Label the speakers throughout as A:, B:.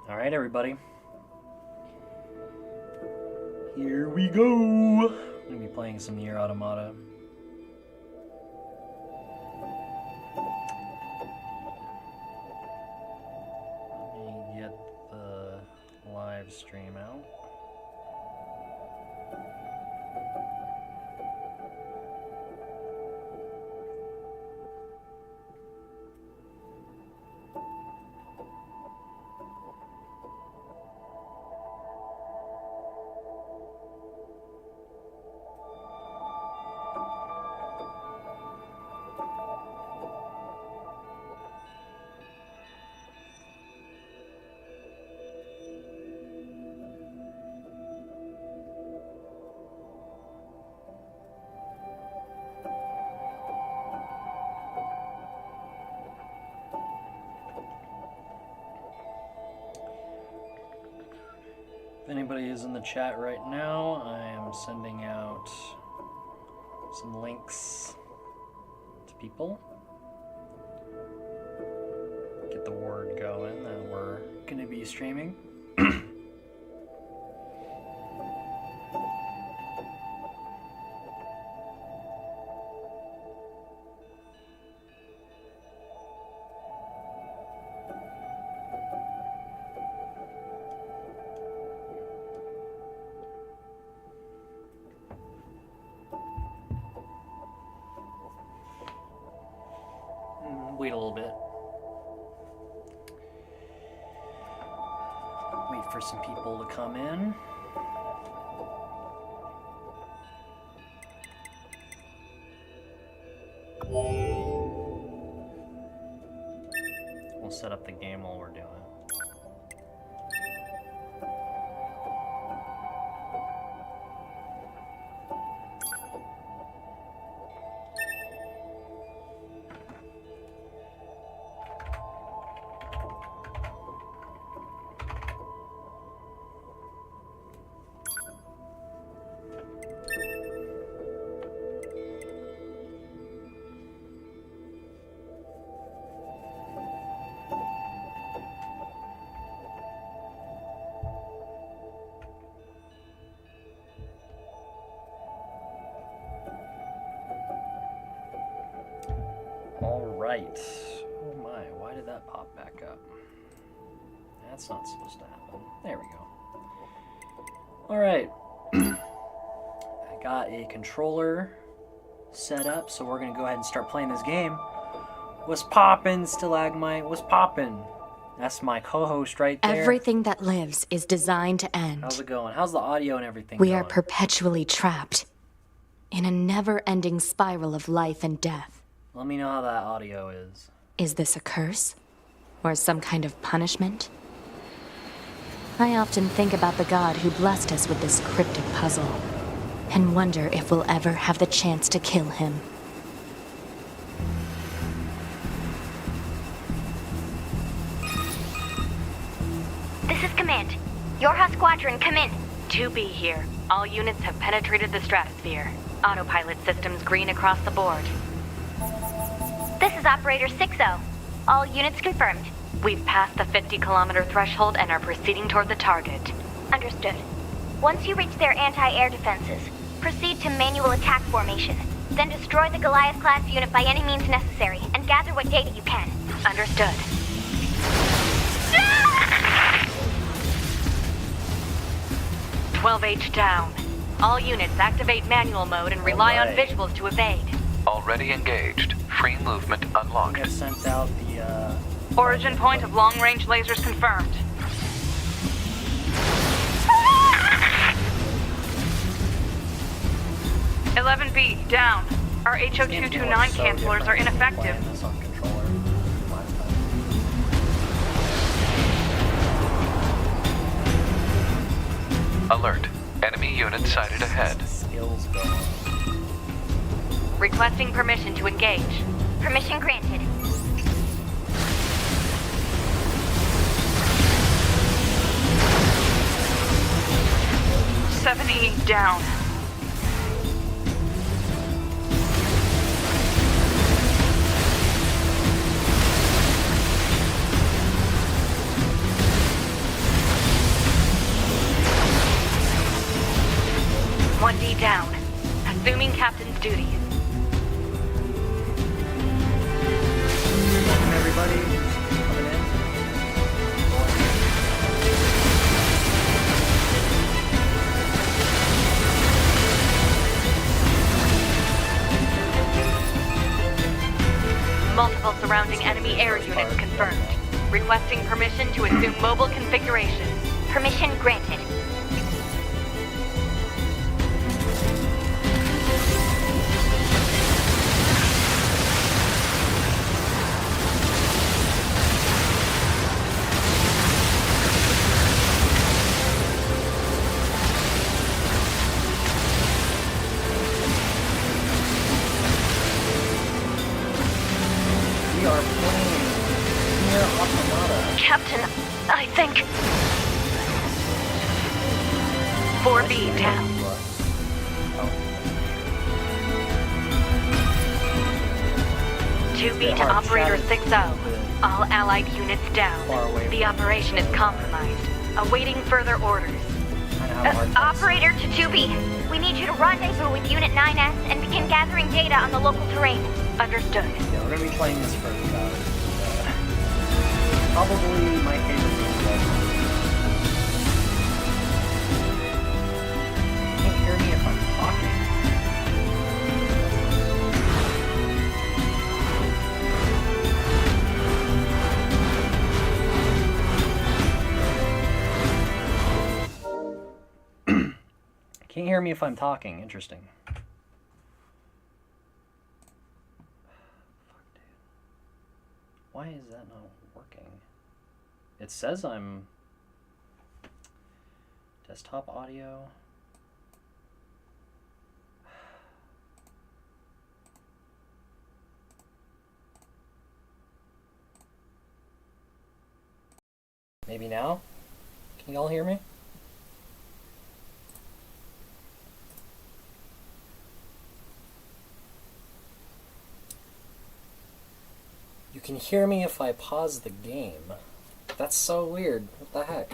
A: Alright, everybody. Here we go! I'm gonna be playing some Nier Automata. Let me get the live stream out. If anybody is in the chat right now, I am sending out some links to people. Get the word going that we're going to be streaming. Wait a little bit. Wait for some people to come in. We'll set up the game while we're doing it. Alright. Oh my, why did that pop back up? That's not supposed to happen. There we go. Alright. I got a controller set up, so we're gonna go ahead and start playing this game. What's poppin', Stalagmite? What's poppin'? That's my co-host right there.
B: Everything that lives is designed to end.
A: How's it going? How's the audio and everything
B: We
A: going?
B: are perpetually trapped in a never-ending spiral of life and death.
A: Let me know how that audio is.
B: Is this a curse? Or some kind of punishment? I often think about the god who blessed us with this cryptic puzzle, and wonder if we'll ever have the chance to kill him.
C: This is Command. Yorha Squadron, come in.
D: 2B here. All units have penetrated the stratosphere. Autopilot systems green across the board.
C: This is Operator 6-0. All units confirmed.
D: We've passed the 50-kilometer threshold and are proceeding toward the target.
C: Understood. Once you reach their anti-air defenses, proceed to manual attack formation. Then destroy the Goliath-class unit by any means necessary, and gather what data you can.
D: Understood. 12H down. All units activate manual mode and rely on visuals to evade.
E: Already engaged. Free movement unlocked.
A: I sent out the,
D: Origin point of long-range lasers confirmed. "11B, down. Our HO229 cancelers are ineffective.
E: Alert. Enemy unit sighted ahead.
A: Skills going.
D: Requesting permission to engage.
C: Permission granted.
D: "7E, down. down. Assuming captain's duties.
A: Welcome everybody coming in.
D: Multiple surrounding enemy air units confirmed. Requesting permission to assume mobile configuration.
C: Permission granted.
A: We are playing Nier Automata.
C: Captain, I think...
D: 4B down.
A: Oh.
D: 2B to Operator 6-0. All allied units down. The operation is compromised. Awaiting further orders.
C: Operator to 2B. We need you to rendezvous with Unit 9S and begin gathering data on the local terrain.
D: Understood.
A: Yeah, we're gonna be playing this for probably my favorite game. You can't hear me if I'm talking. Can't hear me if I'm talking. Interesting. Why is that not working? It says I'm desktop audio. Maybe now? Can you all hear me? You can hear me if I pause the game. That's so weird. What the heck?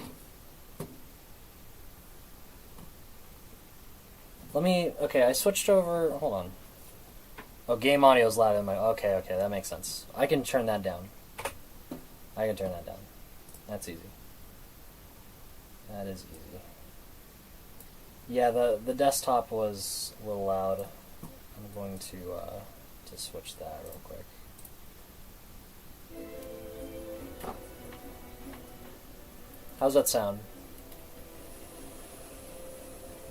A: Let me... Okay, I switched over... Hold on. Oh, game audio is loud in my... Okay, that makes sense. I can turn that down. I can turn that down. That's easy. That is easy. Yeah, the desktop was a little loud. I'm going to switch that real quick. How's that sound?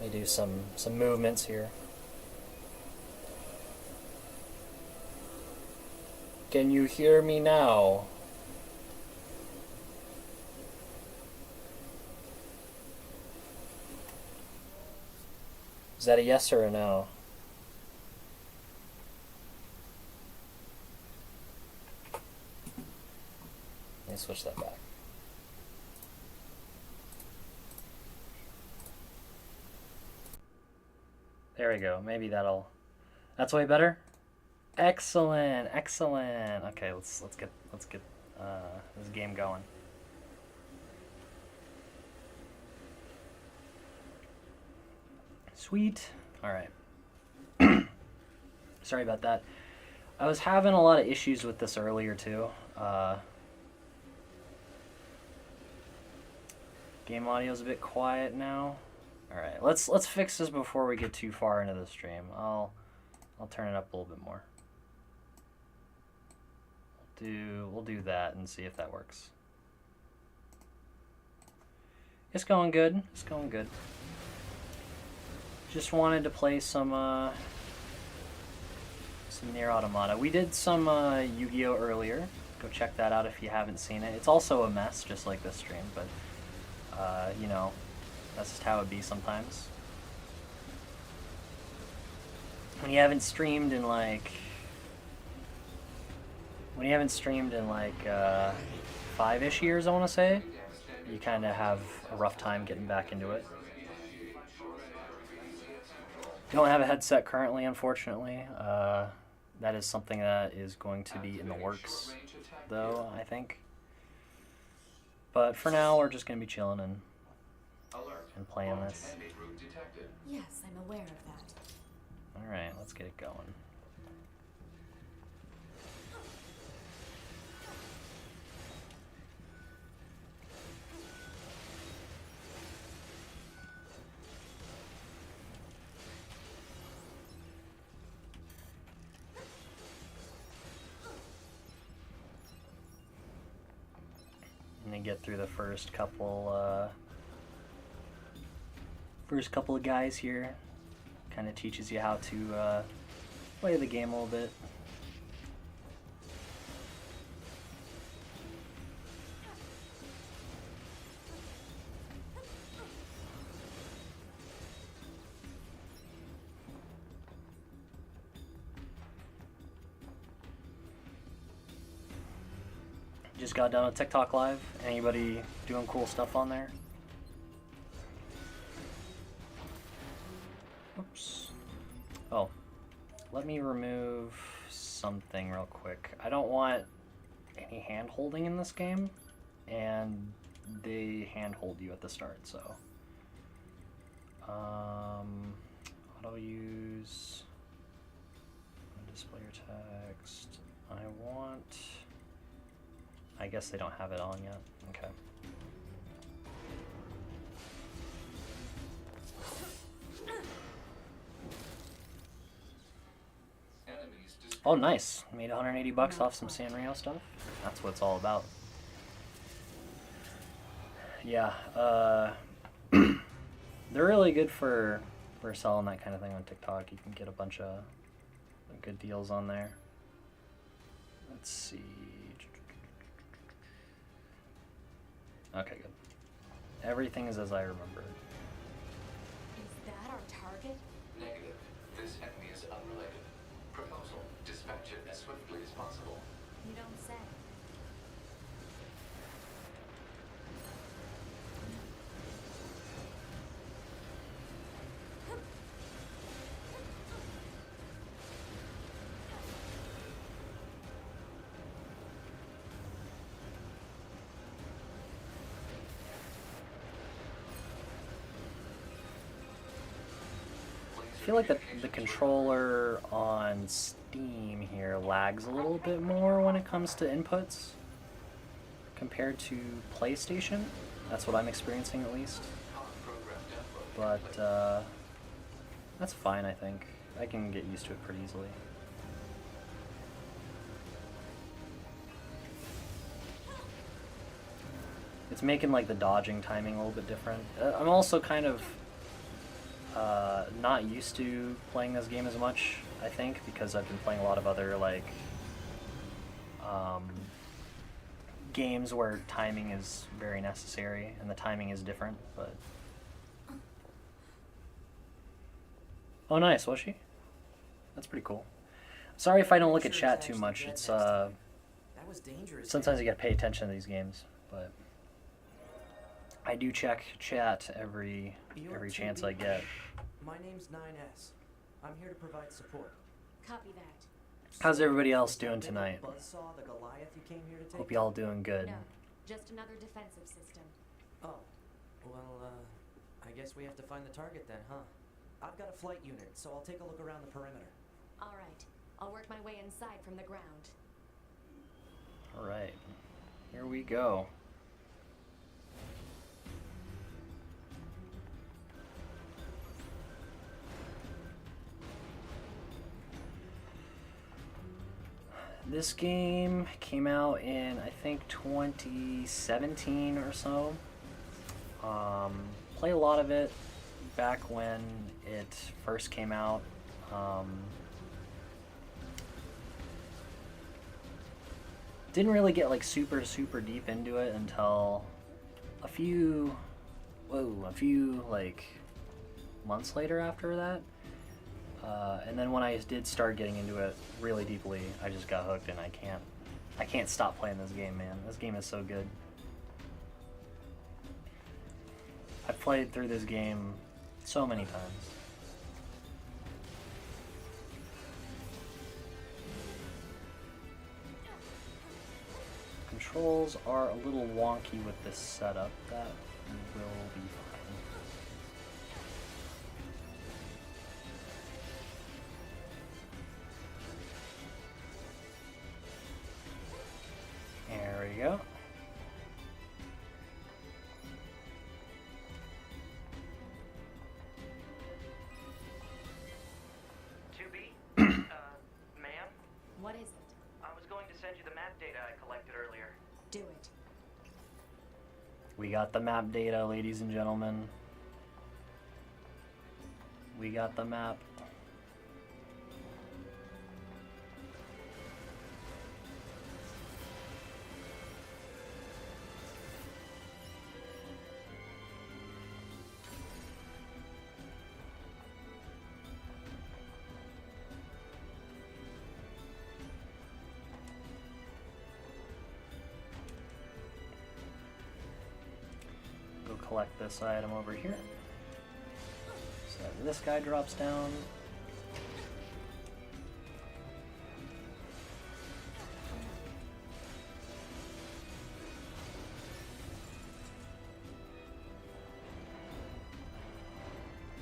A: Let me do some movements here. Can you hear me now? Is that a yes or a no? Let me switch that back. There we go. Maybe that's way better. Excellent. Okay, let's get this game going. Sweet. All right. Sorry about that. I was having a lot of issues with this earlier too. Game audio's a bit quiet now. All right, let's fix this before we get too far into the stream. I'll turn it up a little bit more. We'll do that and see if that works. It's going good. It's going good. Just wanted to play some Nier Automata. We did some Yu-Gi-Oh earlier. Go check that out if you haven't seen it. It's also a mess, just like this stream, but you know, that's just how it be sometimes. When you haven't streamed in like 5-ish years, I want to say, you kind of have a rough time getting back into it. Don't have a headset currently, unfortunately. That is something that is going to be in the works, though, I think. But for now, we're just going to be chilling and playing this.
B: Yes, I'm aware of that.
A: Alright, let's get it going. And then get through the first couple of guys here. Kind of teaches you how to play the game a little bit. Just got done with TikTok Live. Anybody doing cool stuff on there? Oops. Oh, let me remove something real quick. I don't want any hand holding in this game, and they hand hold you at the start, so. Auto use, display your text. I guess they don't have it on yet. Okay. Oh, nice. Made 180 bucks off some Sanrio stuff. That's what it's all about. Yeah, they're really good for selling that kind of thing on TikTok. You can get a bunch of good deals on there. Let's see. Okay, good. Everything is as I remember.
B: Is that our target?
E: Negative. This enemy is unrelated. Proposal. Dispatch it as swiftly as possible.
B: You don't say.
A: I feel like the controller on Steam here lags a little bit more when it comes to inputs compared to PlayStation. That's what I'm experiencing at least. But that's fine, I think. I can get used to it pretty easily. It's making like the dodging timing a little bit different. I'm also kind of not used to playing this game as much, I think, because I've been playing a lot of other like games where timing is very necessary and the timing is different, but oh nice, was she? That's pretty cool. Sorry if I don't look at chat too much. It's sometimes you gotta pay attention to these games, but I do check chat every chance I get.
F: My name's 9S. I'm here to provide support.
B: Copy that.
A: How's everybody else doing tonight?
F: Buzzsaw the Goliath you came here to take?
A: Hope y'all doing good.
B: No, just another defensive system.
F: Oh, well, I guess we have to find the target then, huh? I've got a flight unit, so I'll take a look around the perimeter.
B: All right, I'll work my way inside from the ground.
A: All right, here we go. This game came out in, I think, 2017 or so. Played a lot of it back when it first came out. Didn't really get like super deep into it until a few like months later after that. And then when I did start getting into it really deeply, I just got hooked, and I can't stop playing this game, man. This game is so good. I've played through this game so many times. Controls are a little wonky with this setup. That will be fine.
F: map data I collected earlier.
B: Do it.
A: We got the map data, ladies and gentlemen. We got the map. Collect this item over here. So this guy drops down.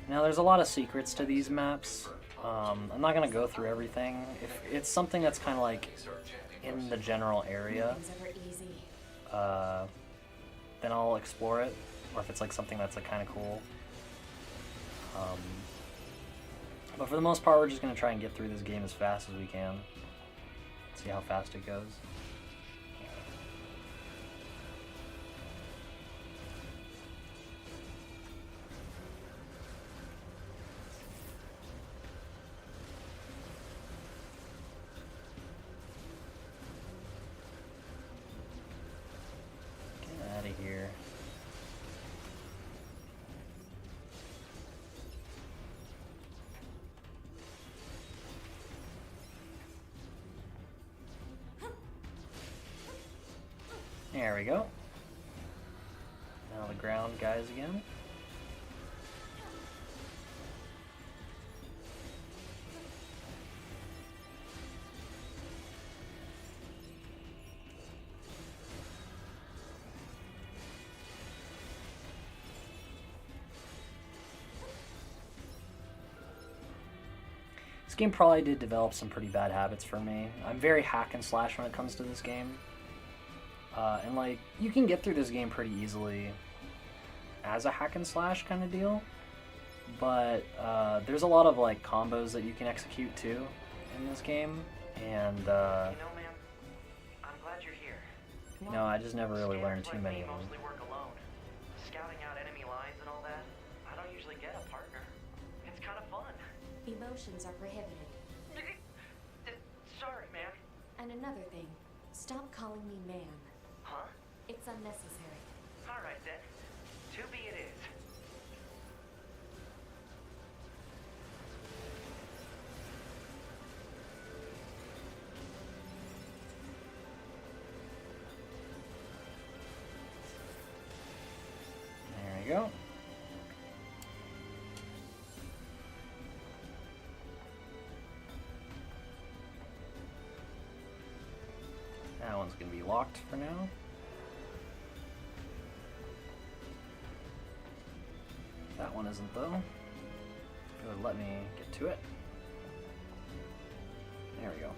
A: Now there's a lot of secrets to these maps. I'm not gonna go through everything. If it's something that's kind of like in the general area,
B: Nothing's ever easy.
A: then I'll explore it. Or if it's like something that's like kind of cool. But for the most part, we're just going to try and get through this game as fast as we can. See how fast it goes. Get out of here. There we go. Now the ground guys again. This game probably did develop some pretty bad habits for me. I'm very hack and slash when it comes to this game. And like, you can get through this game pretty easily as a hack and slash kind of deal, but there's a lot of like combos that you can execute too in this game, and
F: You know, man, I'm glad you're here.
A: you know, I just never really learned
F: Scanners
A: too
F: like
A: many
F: me
A: of them.
F: mostly work alone. Scouting out enemy lines and all that, I don't usually get a partner. It's kind of fun.
B: Emotions are prohibited.
F: Sorry, man.
B: And another thing, stop calling me man.
F: Huh?
B: It's unnecessary.
F: All right then. To be it is.
A: There we go. That one's gonna be locked for now. That one isn't though. If it would let me get to it. There we go.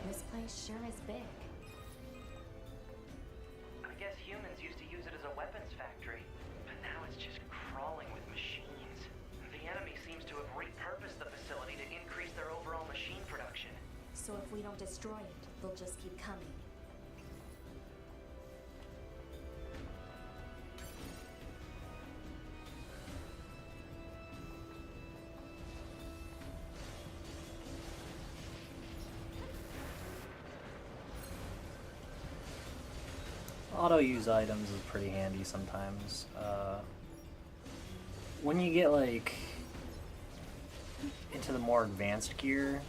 B: This place sure is big.
F: I guess humans used to use it as a weapons factory, but now it's just crawling with machines. The enemy seems to have repurposed the facility to increase their overall machine production.
B: So if we don't destroy it, they'll just keep coming.
A: Auto-use items is pretty handy sometimes. When you get like into the more advanced gear,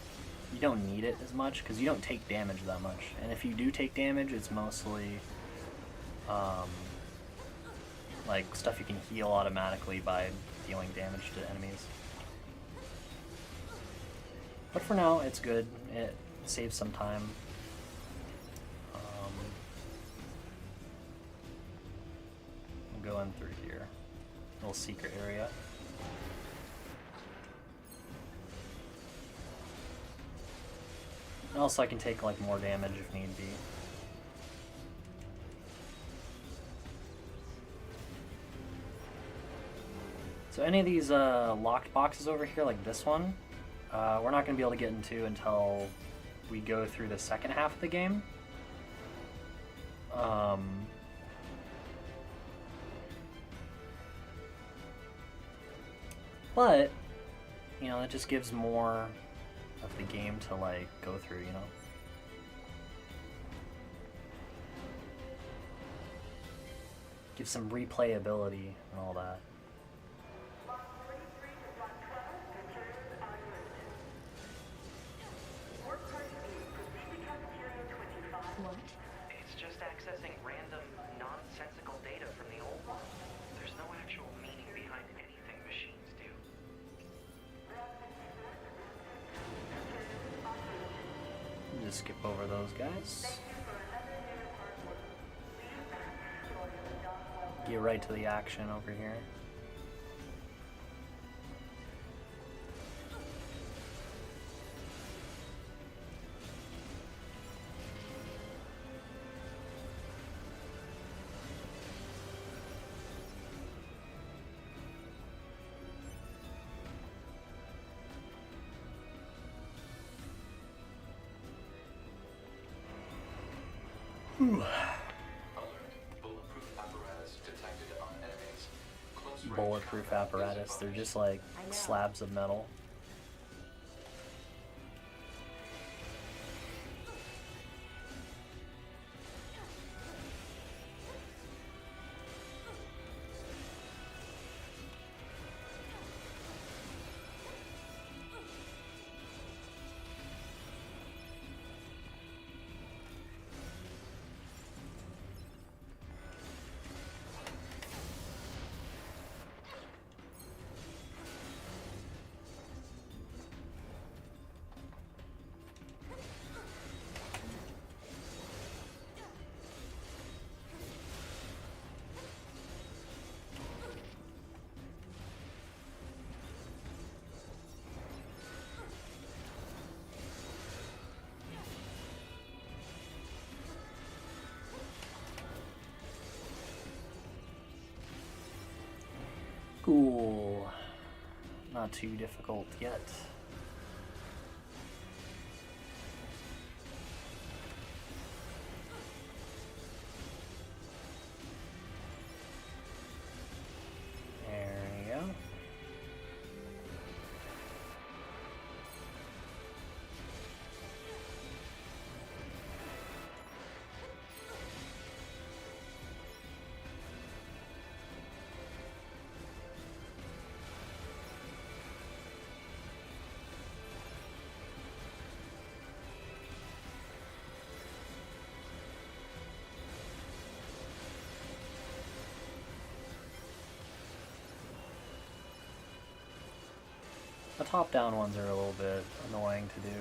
A: you don't need it as much because you don't take damage that much. And if you do take damage, it's mostly like stuff you can heal automatically by dealing damage to enemies. But for now, it's good. It saves some time. We'll go in through here. Little secret area. And also I can take like more damage if need be. So any of these locked boxes over here, like this one, we're not going to be able to get into until we go through the second half of the game. But, you know, it just gives more of the game to, like, go through, you know? Gives some replayability and all that.
B: What?
F: It's just accessing random, nonsensical data from the old one. There's no actual meaning behind anything machines do.
A: Just skip over those guys. Get right to the action over here. Bulletproof apparatus. They're just like slabs of metal. Cool. Not too difficult yet. There we go. The top-down ones are a little bit annoying to do,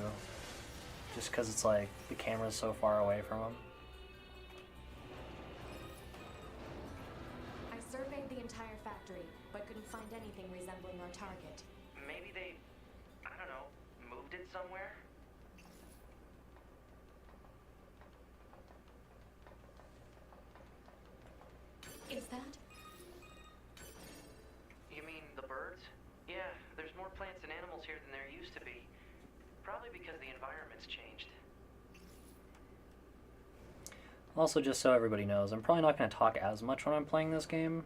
A: just because it's like the camera's so far away from them.
B: I surveyed the entire factory, but couldn't find anything resembling our target.
F: Maybe they, I don't know, moved it somewhere?
B: Is that?
F: You mean the birds? Yeah, there's more plants and animals here than there used to be. Probably because the environment's changed.
A: Also, just so everybody knows, I'm probably not going to talk as much when I'm playing this game.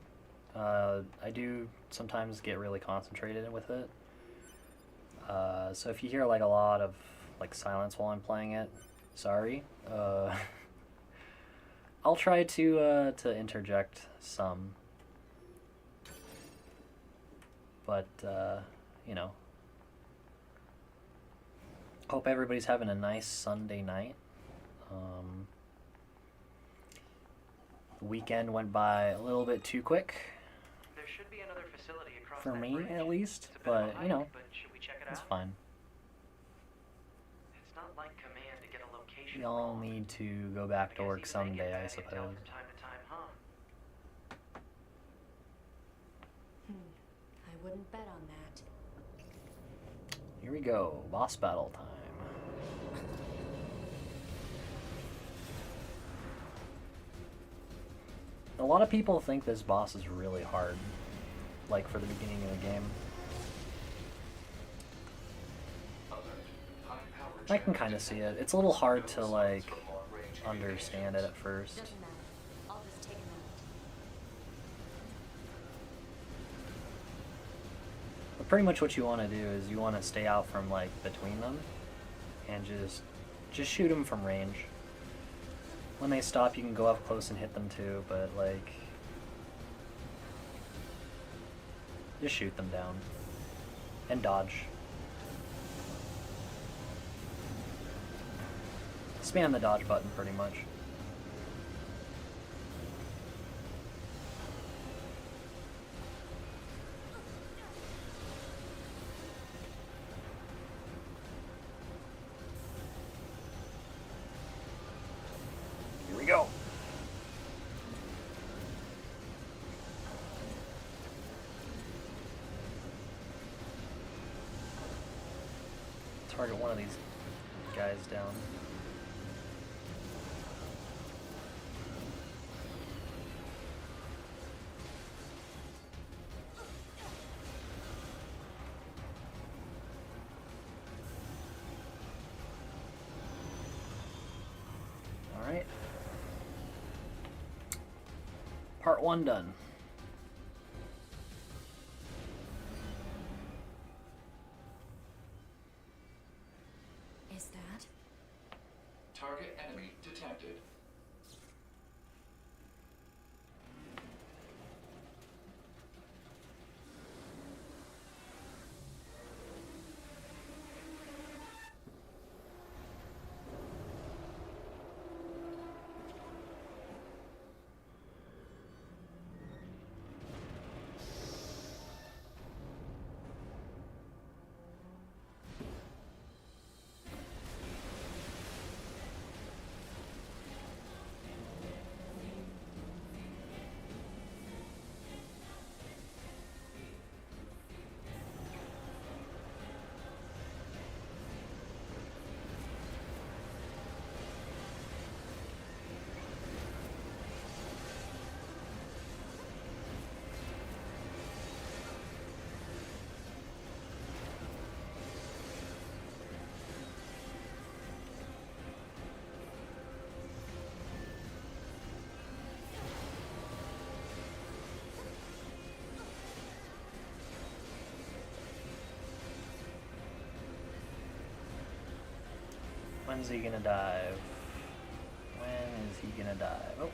A: I do sometimes get really concentrated with it. So if you hear like a lot of like silence while I'm playing it, sorry. I'll try to interject some. But, you know, hope everybody's having a nice Sunday night. The weekend went by a little bit too quick.
F: There should be another facility across
A: For
F: that
A: me,
F: bridge.
A: at least.
F: It's a bit of a
A: But,
F: hike,
A: you know,
F: but should we check it
A: it's
F: out?
A: fine.
F: It's not like command to get a location
A: We all
F: wrong.
A: need to go back to
F: Guess
A: work
F: even they get
A: someday, I
F: bad intel
A: suppose.
F: from time to time, huh?
B: I wouldn't bet on that.
A: Here we go, boss battle time. A lot of people think this boss is really hard. like for the beginning of the game. I can kind of see it. It's a little hard to like understand it at first.
B: Doesn't matter. I'll just take a minute.
A: But pretty much what you want to do is you want to stay out from like between them and just shoot them from range. When they stop, you can go up close and hit them too, but like just shoot them down and dodge. Spam the dodge button pretty much. Here we go. Target one of these guys down. Alright. Part 1 done.
B: Is that?
E: Target enemy detected.
A: When's he gonna dive? When is he gonna dive? Oh.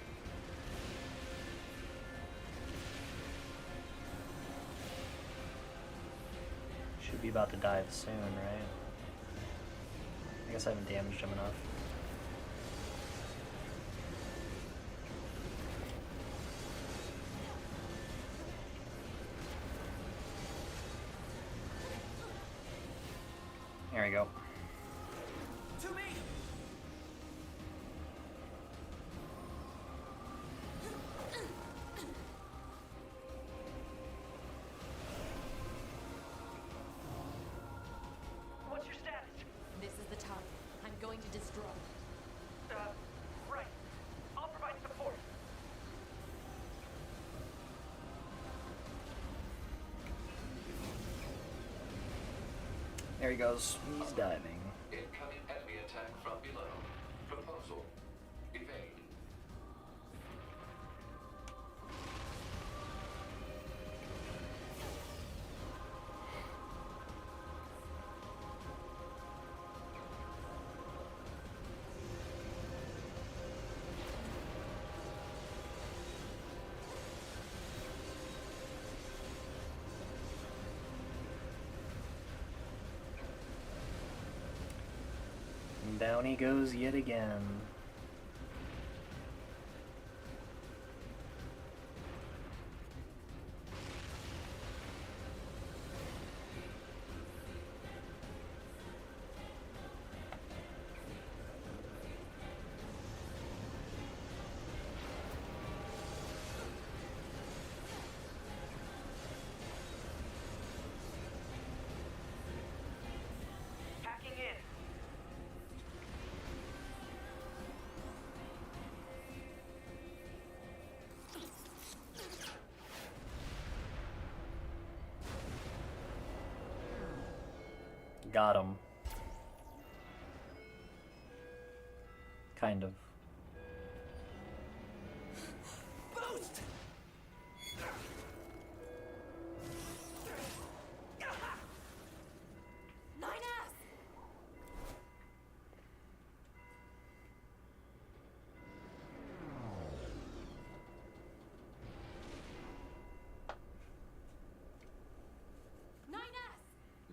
A: Should be about to dive soon, right? I guess I haven't damaged him enough. There we go.
F: To me! What's your status?
B: This is the target. I'm going to destroy it.
F: Right. I'll provide support.
A: There he goes. He's diving.
E: Incoming enemy attack from below. Proposal. Evade.
A: And down he goes yet again.
F: Hacking in.
A: got him. Kind of.
G: Boost!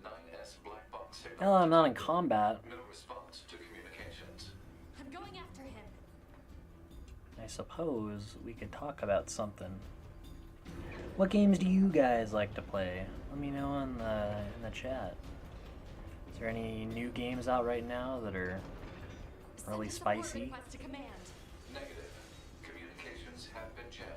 G: 9S!
E: Black box signal.
A: Hell, I'm not in combat.
E: No response to communications.
G: I'm going after him.
A: I suppose we could talk about something. What games do you guys like to play? Let me know in the chat. Is there any new games out right now that are really
G: Send a support
A: spicy?
G: request to command.
E: Negative. Communications have been jammed.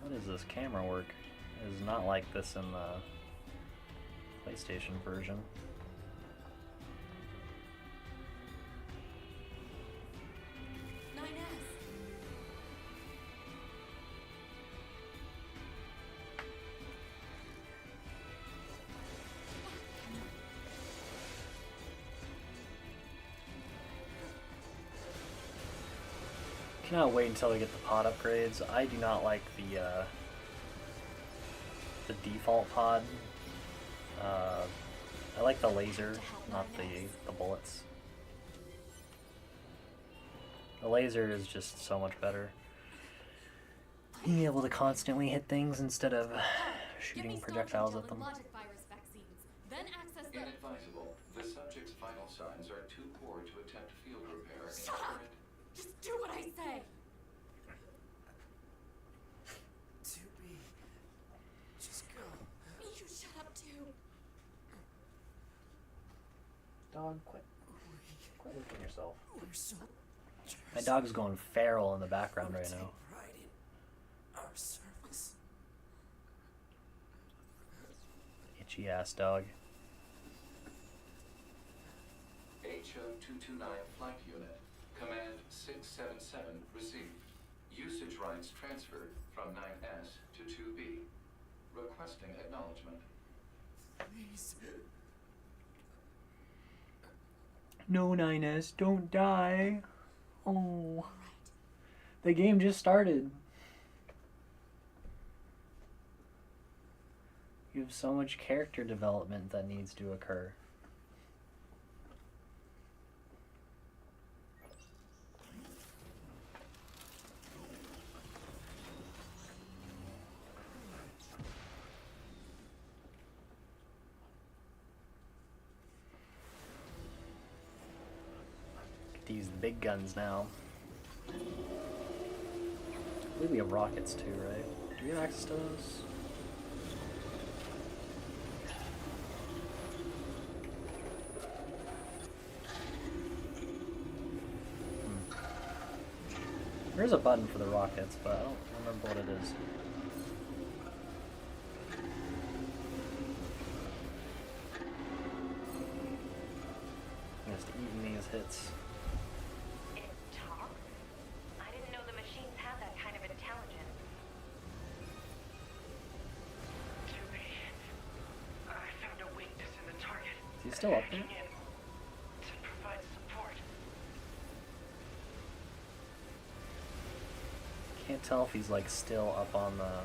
A: What is this camera work? It is not like this in the PlayStation version. Cannot wait until we get the pod upgrades. I do not like the default pod. I like the laser, not the bullets. The laser is just so much better. Being able to constantly hit things instead of shooting projectiles at them.
E: Inadvisable. The subject's vital signs are too poor to attempt field repair.
G: Shut up! Just do what I say!
H: 2B. Just go.
G: You shut up too!
A: Dog, quit licking yourself.
H: We're soldiers.
A: My dog's going feral in the background right
H: Take
A: now.
H: pride in our service.
A: Itchy ass dog.
E: HO-229 Flight Unit. Command 677 received. Usage rights transferred from 9S to 2B. Requesting acknowledgement.
H: Please.
A: No, 9S, don't die. Oh. The game just started. You have so much character development that needs to occur. Use the big guns now. I believe we have rockets too, right? Do we have access to those? There's a button for the rockets, but I don't remember what it is. Just eating these hits.
D: It talks? I didn't know the machines had that kind of intelligence.
F: To me, I found a weakness in the target.
A: Is he still up there?
F: Hacking in to provide support.
A: Can't tell if he's like still up on the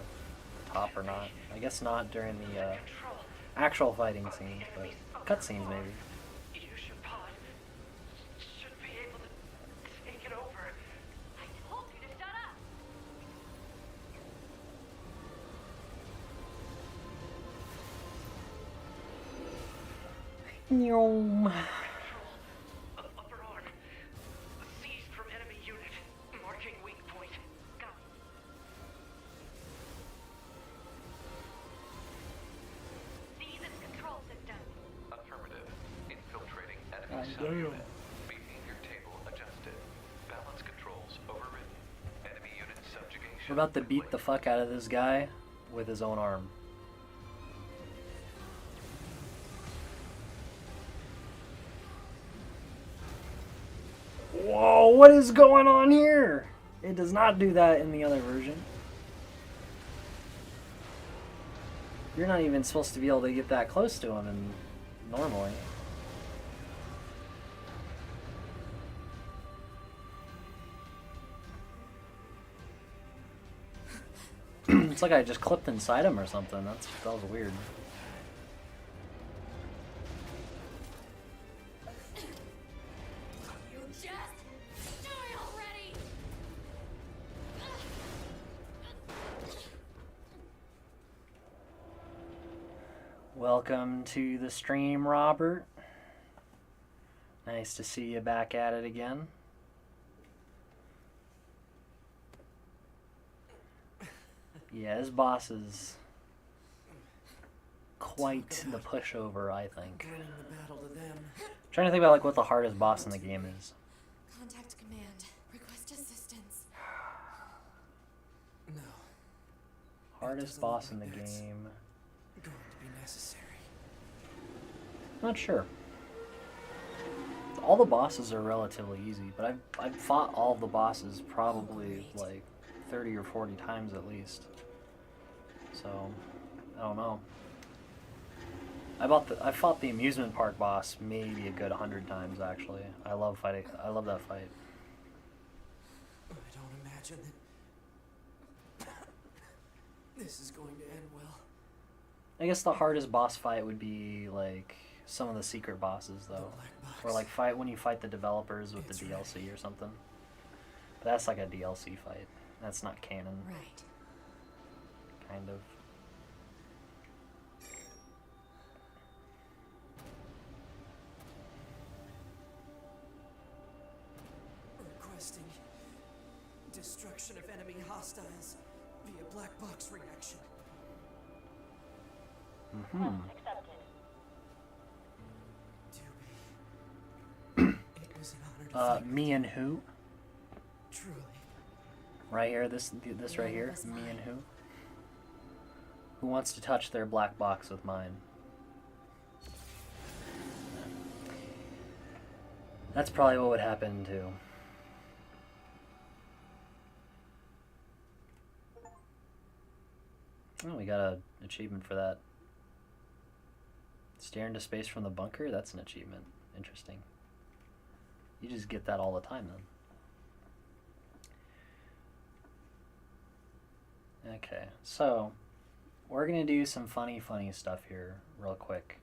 A: top or not. I guess not during the
F: Control.
A: actual fighting scenes, but cutscenes maybe.
F: Use your pod. Should be able to take it over.
C: I told you to shut up!
F: Upper arm. Seized from enemy unit. Marking weak point.
C: Go. Seize its control system.
E: Affirmative. Infiltrating enemy
A: God
E: cell
A: damn.
E: unit. Behavior table adjusted. Balance controls overridden. Enemy unit subjugation.
A: We're about to beat the fuck out of this guy with his own arm. Whoa, what is going on here? It does not do that in the other version. You're not even supposed to be able to get that close to him normally. It's like I just clipped inside him or something. That was weird.
G: You just die already!
A: Welcome to the stream, Robert. Nice to see you back at it again. Yeah, his boss is quite the pushover, I think.
H: Bringing the battle to them.
A: Trying to think about like what the hardest boss in the game is.
G: Contact command. Request assistance.
H: No.
A: Hardest
H: doesn't
A: boss
H: look
A: in the
H: like that's
A: game.
H: Going to be necessary.
A: Not sure. All the bosses are relatively easy, but I've fought all the bosses probably like 30 or 40 times at least. So, I don't know. I fought the amusement park boss maybe a good 100 times actually. I love fighting. I love that fight.
H: I don't imagine that this is going to end well.
A: I guess the hardest boss fight would be like some of the secret bosses though, or like when you fight the developers with the DLC or something. But that's like a DLC fight. That's not canon.
B: Right.
A: Kind of.
H: Requesting destruction of enemy hostiles via black box reaction.
A: Mm-hmm.
H: It was an honor to fight
A: Me and who?
H: truly.
A: Right here, this right here. Me and who? Who wants to touch their black box with mine? That's probably what would happen too. Oh, we got an achievement for that. Stare into space from the bunker? That's an achievement. Interesting. You just get that all the time then. Okay, so we're gonna do some funny stuff here real quick.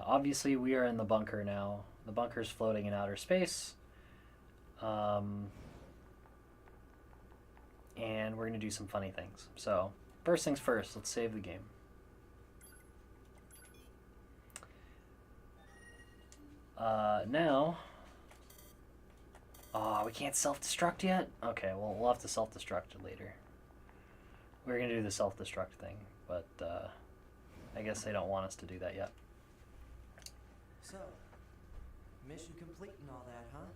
A: Obviously we are in the bunker now. The bunker's floating in outer space. And we're gonna do some funny things. So first things first, let's save the game. Now, we can't self-destruct yet? Okay, well, we'll have to self-destruct it later. We're gonna do the self-destruct thing, but I guess they don't want us to do that yet.
F: So, mission complete and all that, huh?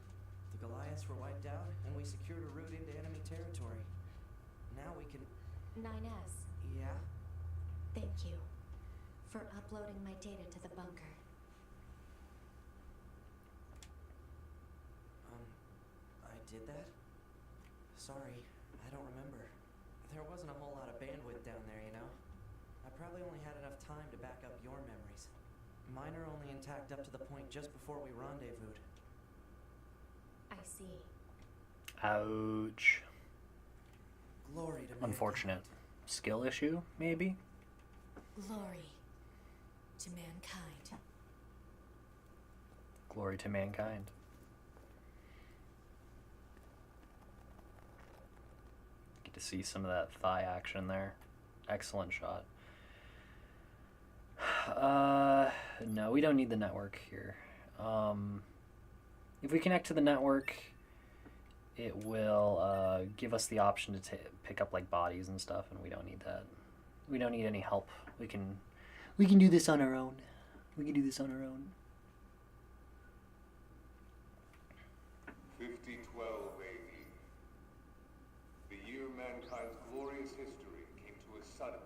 F: The Goliaths were wiped out, and we secured a route into enemy territory. Now we can...
B: 9S,
F: Yeah?
B: thank you for uploading my data to the bunker.
F: I did that? Sorry, I don't remember. There wasn't a whole lot of bandwidth down there, you know? I probably only had enough time to back up your memories. Mine are only intact up to the point just before we rendezvoused.
B: I see.
A: Ouch.
H: Glory to
A: Unfortunate. Skill issue, maybe?
B: Glory to mankind.
A: Glory to mankind. Get to see some of that thigh action there. Excellent shot. No, we don't need the network here. If we connect to the network, it will give us the option to pick up like bodies and stuff, and we don't need that. We don't need any help. We can do this on our own. We can do this on our own.
I: 5012 AD. The year mankind's glorious history came to a sudden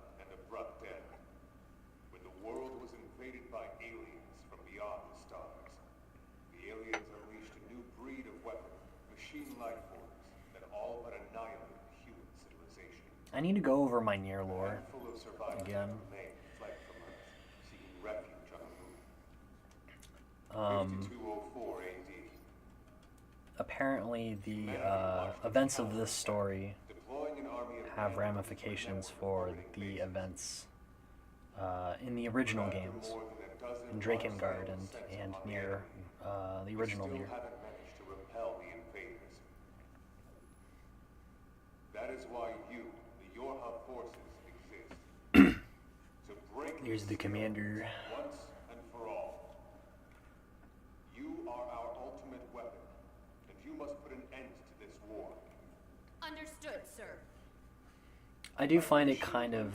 I: machine life forms that all but annihilate human civilization.
A: I need to go over my Nier lore
I: Full of survivors
A: again.
I: remain fled from Earth, seeking refuge on the moon. 5204 AD.
A: Apparently, the events of this story have ramifications for the events in the original games, in Drakengard and Nier, the original Nier.
I: Haven't managed to repel the invaders. That is why you, the Yorha forces, exist. To break
A: Here's the commander.
I: once and for all. You are our ultimate weapon, and you must put an end to this war.
G: Understood, sir.
A: I do find it kind of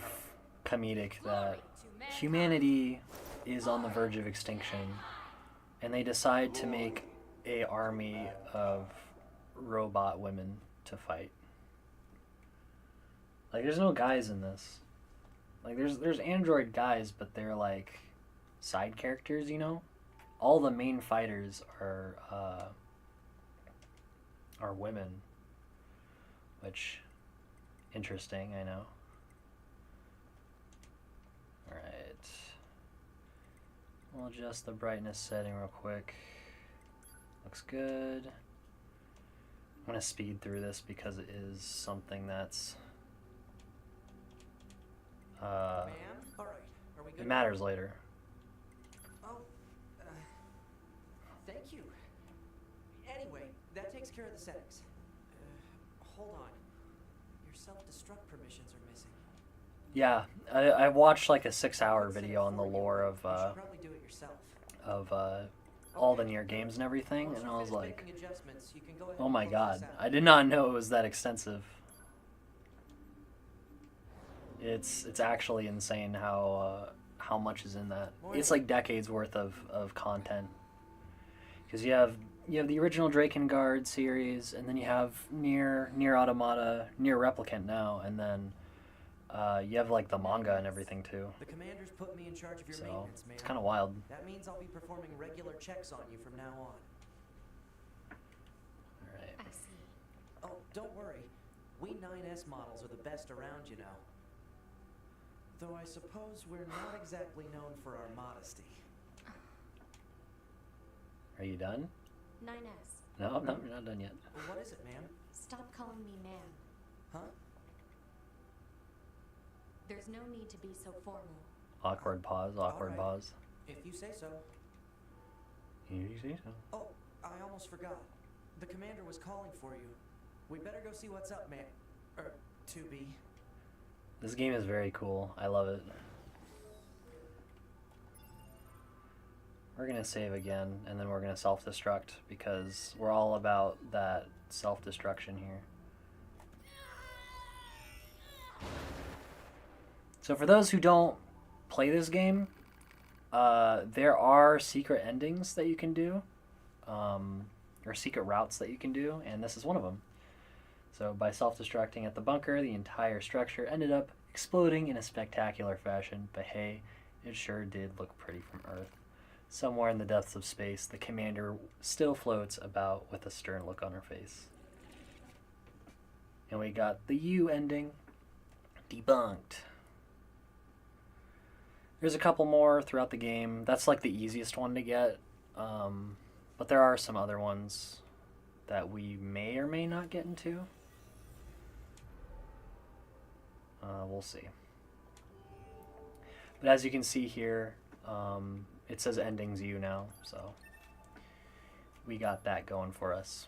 A: comedic that humanity is on the verge of extinction, and they decide to make a army of robot women to fight. Like, there's no guys in this. Like, there's android guys, but they're like side characters, you know? All the main fighters are women, which interesting, I know. All right, we'll adjust the brightness setting real quick. Looks good. I'm gonna speed through this because it is something that's
F: Ma'am? Alright, are we good?
A: it matters later.
F: Oh, thank you. Anyway, that takes care of the settings. Hold on. Your self-destruct permissions are missing.
A: Yeah, I watched like a 6-hour video on the lore of
F: You should probably do it yourself.
A: all the Nier games and everything,
F: Once
A: and
F: you
A: I was
F: finish
A: like,
F: making adjustments, you can go ahead
A: oh
F: and
A: my
F: close
A: god,
F: this out.
A: I did not know it was that extensive. It's actually insane how much is in that. It's like decades worth of content. Because you have the original Drakengard series, and then you have Nier Automata, Nier Replicant now, and then you have like the manga and everything too.
F: The commander's put me in charge of your
A: So
F: maintenance, man.
A: it's kind of wild.
F: That means I'll be performing regular checks on you from now on.
A: All right.
G: I see.
F: Oh, don't worry. We 9S models are the best around, you know. Though I suppose we're not exactly known for our modesty.
A: Are you done?
G: 9S.
A: No, you're not done yet.
F: What is it, ma'am?
G: Stop calling me ma'am.
F: Huh?
G: There's no need to be so formal.
A: Awkward pause. Awkward
F: Alright.
A: pause.
F: If you say so.
A: You say so.
F: Oh, I almost forgot. The commander was calling for you. We better go see what's up, man. To be.
A: This game is very cool. I love it. We're gonna save again, and then we're gonna self-destruct, because we're all about that self-destruction here. So for those who don't play this game, there are secret endings that you can do, or secret routes that you can do, and this is one of them. So by self-destructing at the bunker, the entire structure ended up exploding in a spectacular fashion, but hey, it sure did look pretty from Earth. Somewhere in the depths of space, the commander still floats about with a stern look on her face. And we got the U ending debunked. There's a couple more throughout the game. That's like the easiest one to get, but there are some other ones that we may or may not get into. We'll see. But as you can see here, it says endings U now, so we got that going for us.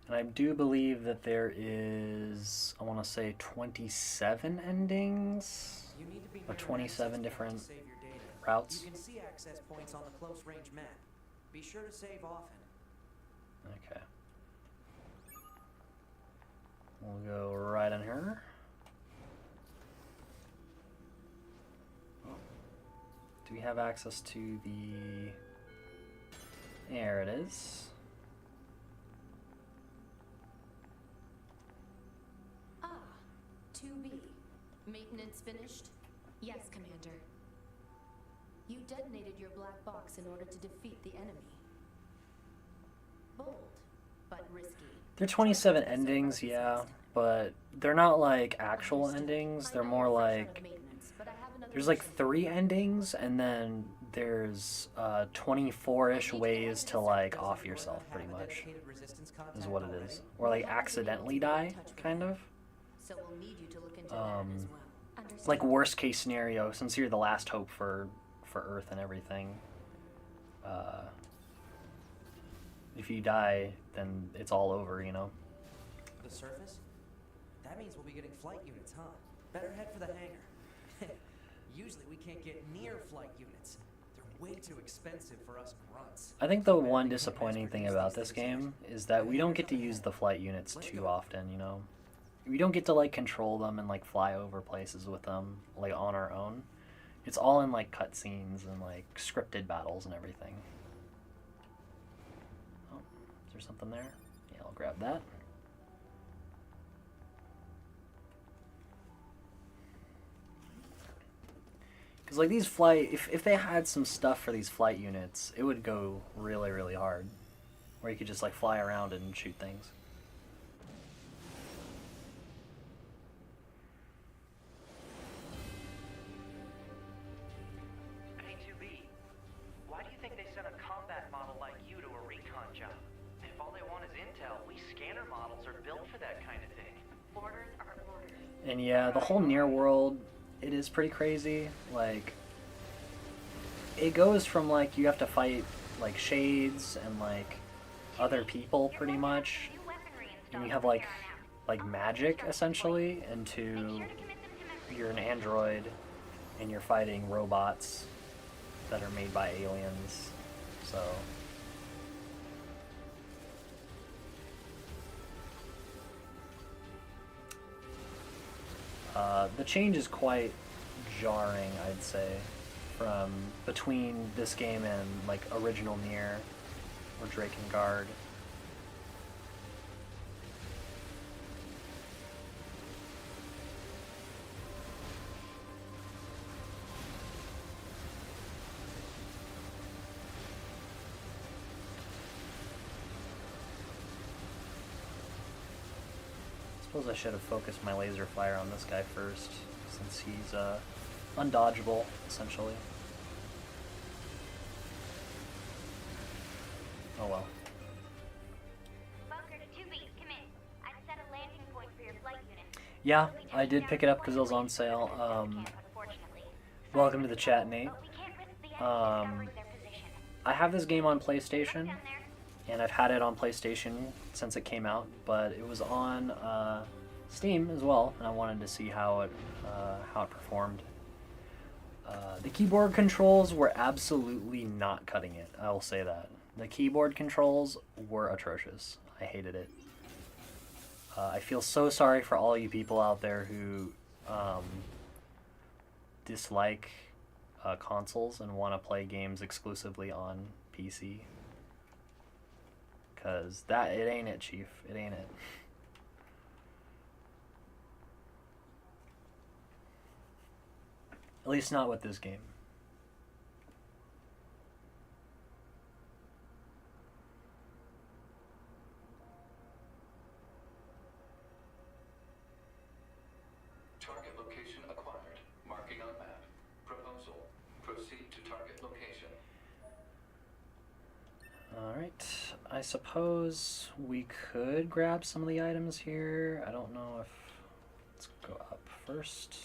A: And I do believe that there is, I want to say 27 endings,
F: You need to be
A: or
F: near an
A: 27
F: access point
A: different
F: to save your data.
A: routes.
F: You can see access points on the close range map. Be sure to save often.
A: Okay. We'll go right on here. Do we have access to the... There it is.
G: Ah, 2B. Maintenance finished? Yes, Commander. You detonated your black box in order to defeat the enemy. Bold, but risky.
A: There are 27 endings, yeah, but they're not like actual endings. They're more like there's like 3 endings, and then there's 24-ish ways to like off yourself, pretty much, is what it is, or like accidentally die, kind of.
G: So we'll need you to look into that as well.
A: Like worst case scenario, since you're the last hope for Earth and everything. If you die, then it's all over, you know.
F: The surface? That means we'll be getting flight units, huh? Better head for the hangar. Usually we can't get near flight units. They're way too expensive for us grunts.
A: I think the one disappointing thing about this game is that we don't get to use the flight units too often, you know. We don't get to like control them and like fly over places with them like on our own. It's all in like cutscenes and like scripted battles and everything. Oh, is there something there? Yeah, I'll grab that. Because like these flight, if they had some stuff for these flight units, it would go really, really hard. Where you could just like fly around and shoot things.
J: Why do you think they sent a combat model like you to a recon job? If all they want is intel, we scanner models are built for that kind of thing.
G: Orders are orders.
A: And yeah, the whole Nier world, it is pretty crazy. Like, it goes from like you have to fight like shades and like other people pretty much, and you have like magic essentially, into you're an android and you're fighting robots that are made by aliens. So the change is quite jarring, I'd say, from between this game and like original Nier or Drakengard. I suppose I should have focused my laser fire on this guy first, since he's undodgeable, essentially. Oh well.
C: Bunker to 2B, come in. I've set a landing point for your flight unit.
A: Yeah, I did pick it up because it was on sale. Welcome to the chat, Nate. I have this game on PlayStation, and I've had it on PlayStation since it came out, but it was on Steam as well, and I wanted to see how it performed. The keyboard controls were absolutely not cutting it, I will say that. The keyboard controls were atrocious. I hated it. I feel so sorry for all you people out there who dislike consoles and want to play games exclusively on PC. Because it ain't it, Chief. It ain't it. At least not with this game.
E: Target location acquired. Marking on map. Proposal. Proceed to target location.
A: Alright, I suppose we could grab some of the items here. I don't know if... Let's go up first.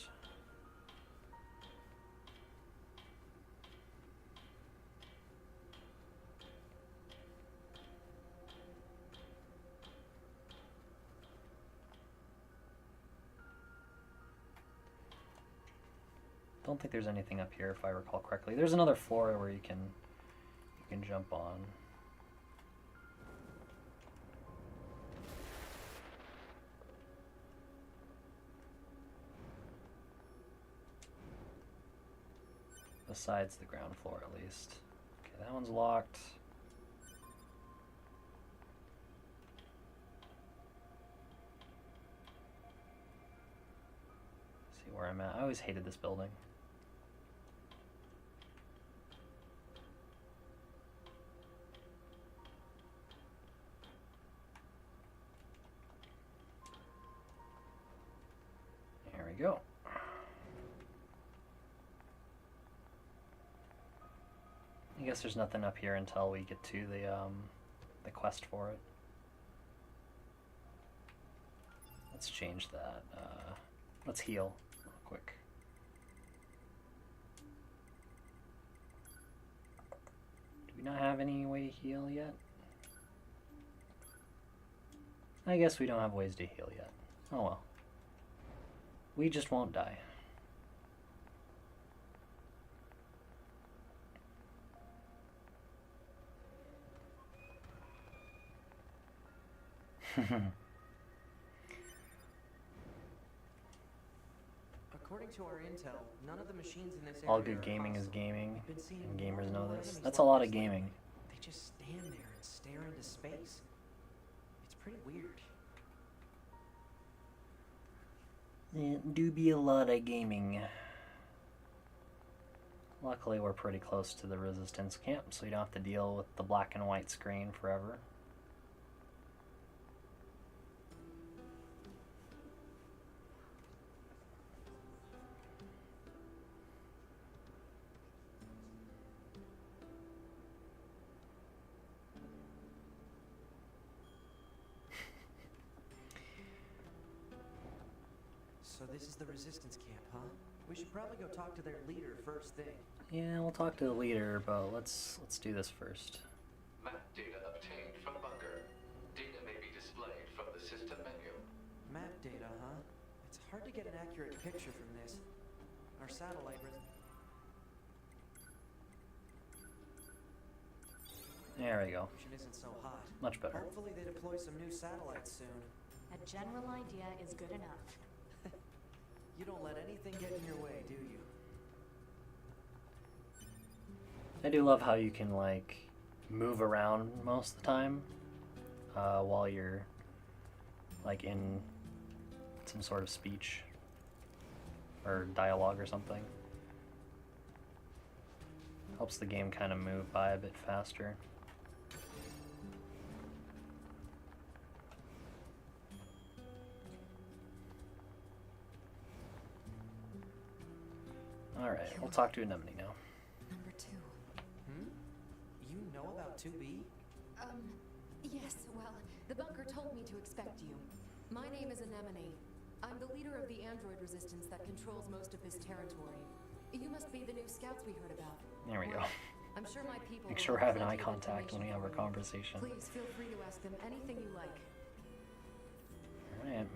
A: Don't think there's anything up here if I recall correctly. There's another floor where you can jump on. Besides the ground floor, at least. Okay, that one's locked. See where I'm at. I always hated this building. we go. I guess there's nothing up here until we get to the quest for it. Let's change that. Let's heal real quick. Do we not have any way to heal yet? I guess we don't have ways to heal yet. Oh well. We just won't die.
F: According to our intel, none of the machines in this area
A: All good
F: are
A: gaming is
F: hostile.
A: gaming,
F: We've been seeing
A: and
F: more
A: gamers
F: and
A: know
F: more
A: this.
F: enemies
A: That's a
F: like
A: lot
F: this
A: of
F: lately.
A: gaming.
F: They just stand there and stare into space. It's pretty weird.
A: It do be a lot of gaming. Luckily, we're pretty close to the resistance camp, so you don't have to deal with the black and white screen forever.
F: So this is the resistance camp, huh? We should probably go talk to their leader first thing.
A: Yeah, we'll talk to the leader, but let's do this first.
E: Map data obtained from bunker. Data may be displayed from the system menu.
F: Map data, huh? It's hard to get an accurate picture from this. Our satellite
A: There we go.
F: resolution isn't so hot.
A: Much better.
F: Hopefully they deploy some new satellites soon.
B: A general idea is good enough.
F: You don't let anything get in your way, do you?
A: I do love how you can like move around most of the time while you're like in some sort of speech or dialogue or something. Helps the game kind of move by a bit faster. Alright, we'll talk to Anemone now.
G: Number 2.
F: You know about 2B?
G: Yes, well, the bunker told me to expect you. My name is Anemone. I'm the leader of the android resistance that controls most of this territory. You must be the new scouts we heard about.
A: There we go.
G: Well, I'm sure my people
A: Make
G: will
A: sure we're
G: have
A: having eye
G: plenty of
A: contact when we have our
G: information
A: conversation.
G: for you. Please feel free to ask them anything you like.
A: Alright.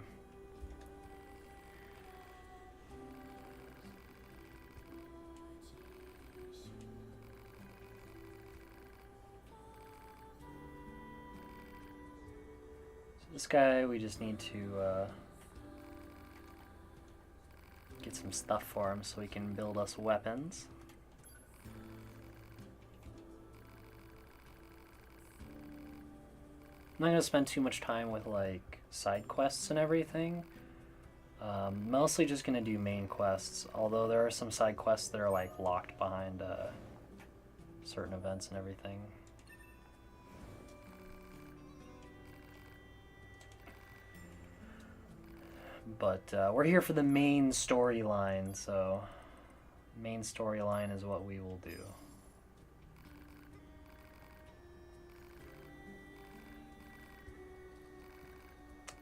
A: This guy, we just need to get some stuff for him so he can build us weapons. I'm not going to spend too much time with like side quests and everything. Mostly just going to do main quests, although there are some side quests that are like locked behind certain events and everything. But we're here for the main storyline, so main storyline is what we will do.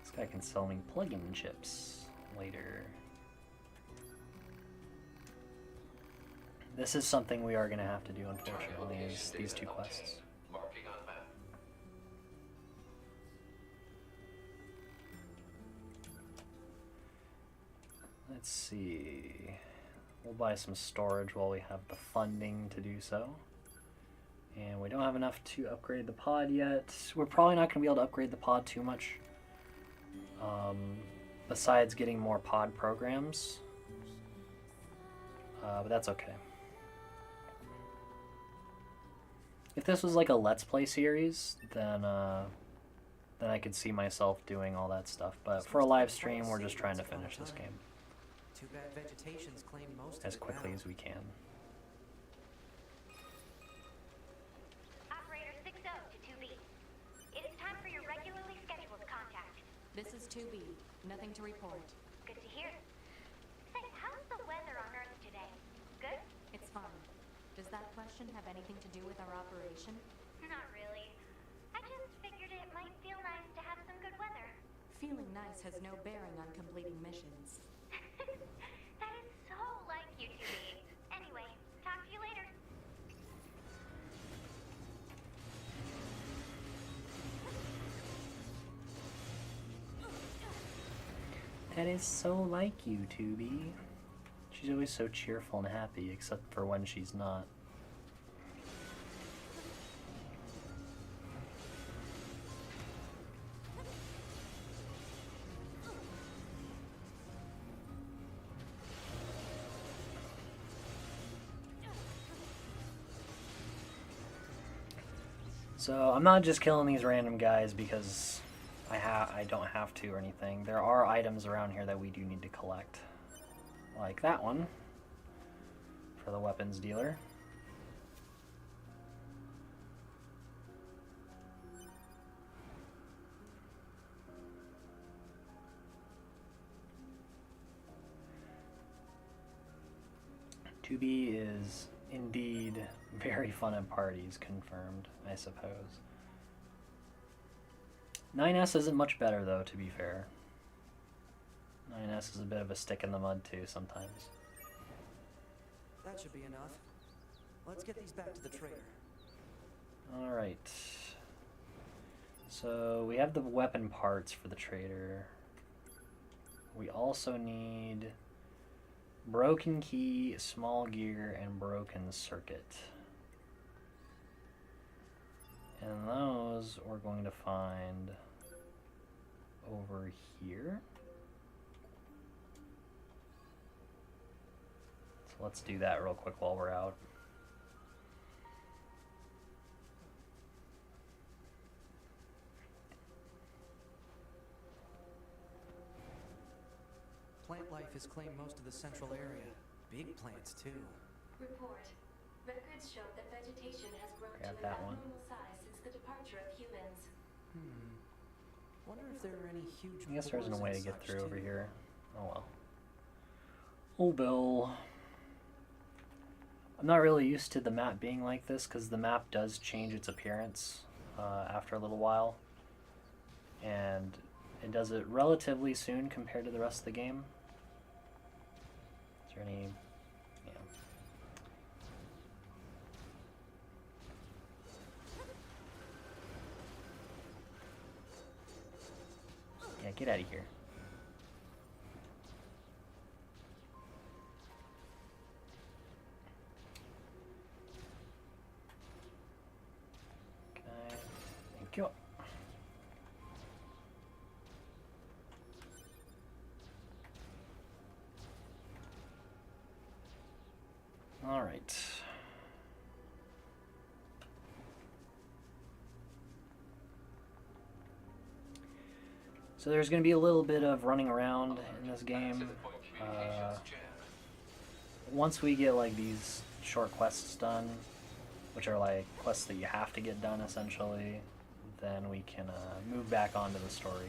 A: This guy can sell me plug-in chips later. This is something we are going to have to do, unfortunately, is these two quests.
E: Marking on map.
A: Let's see. We'll buy some storage while we have the funding to do so. And we don't have enough to upgrade the pod yet. We're probably not going to be able to upgrade the pod too much. Besides getting more pod programs. But that's okay. If this was like a Let's Play series, then I could see myself doing all that stuff. But for a live stream, we're just trying to finish this game
F: Too bad vegetation's claimed most
A: as
F: of it
A: quickly
F: now.
A: as we can.
C: Operator 60 to 2B. It is time for your regularly scheduled contact.
G: This is 2B. Nothing to report.
C: Good to hear.
B: that question have anything to do with our operation?
C: Not really. I just figured it might feel nice to have some good weather.
B: Feeling nice has no bearing on completing missions.
C: That is so like you to be. Anyway, talk to you later.
A: That is so like you, Tubi. She's always so cheerful and happy, except for when she's not. So I'm not just killing these random guys because I don't have to or anything. There are items around here that we do need to collect. Like that one for the weapons dealer. Tubi is indeed very fun at parties, confirmed, I suppose. 9S isn't much better though, to be fair. 9S is a bit of a stick in the mud too sometimes.
F: That should be enough. Let's get these back to the trader.
A: Alright. So we have the weapon parts for the trader. We also need broken key, small gear, and broken circuit. And those we're going to find over here. So let's do that real quick while we're out.
F: Plant life has claimed most of the central area. Big plants, too.
K: Report. Records show that vegetation has grown
A: Grab
K: to
A: that
K: an
A: one.
K: abnormal size since the departure of humans.
F: Wonder if there are any huge
A: I guess there isn't a
F: pores
A: way
F: and
A: to get
F: such,
A: through over
F: too.
A: here. Oh well. Oh Bill. I'm not really used to the map being like this because the map does change its appearance after a little while. And it does it relatively soon compared to the rest of the game. Is there any... yeah. Yeah, get out of here. Okay, thank you. All right. So there's going to be a little bit of running around in this game. Once we get like these short quests done, which are like quests that you have to get done essentially, then we can move back onto the story.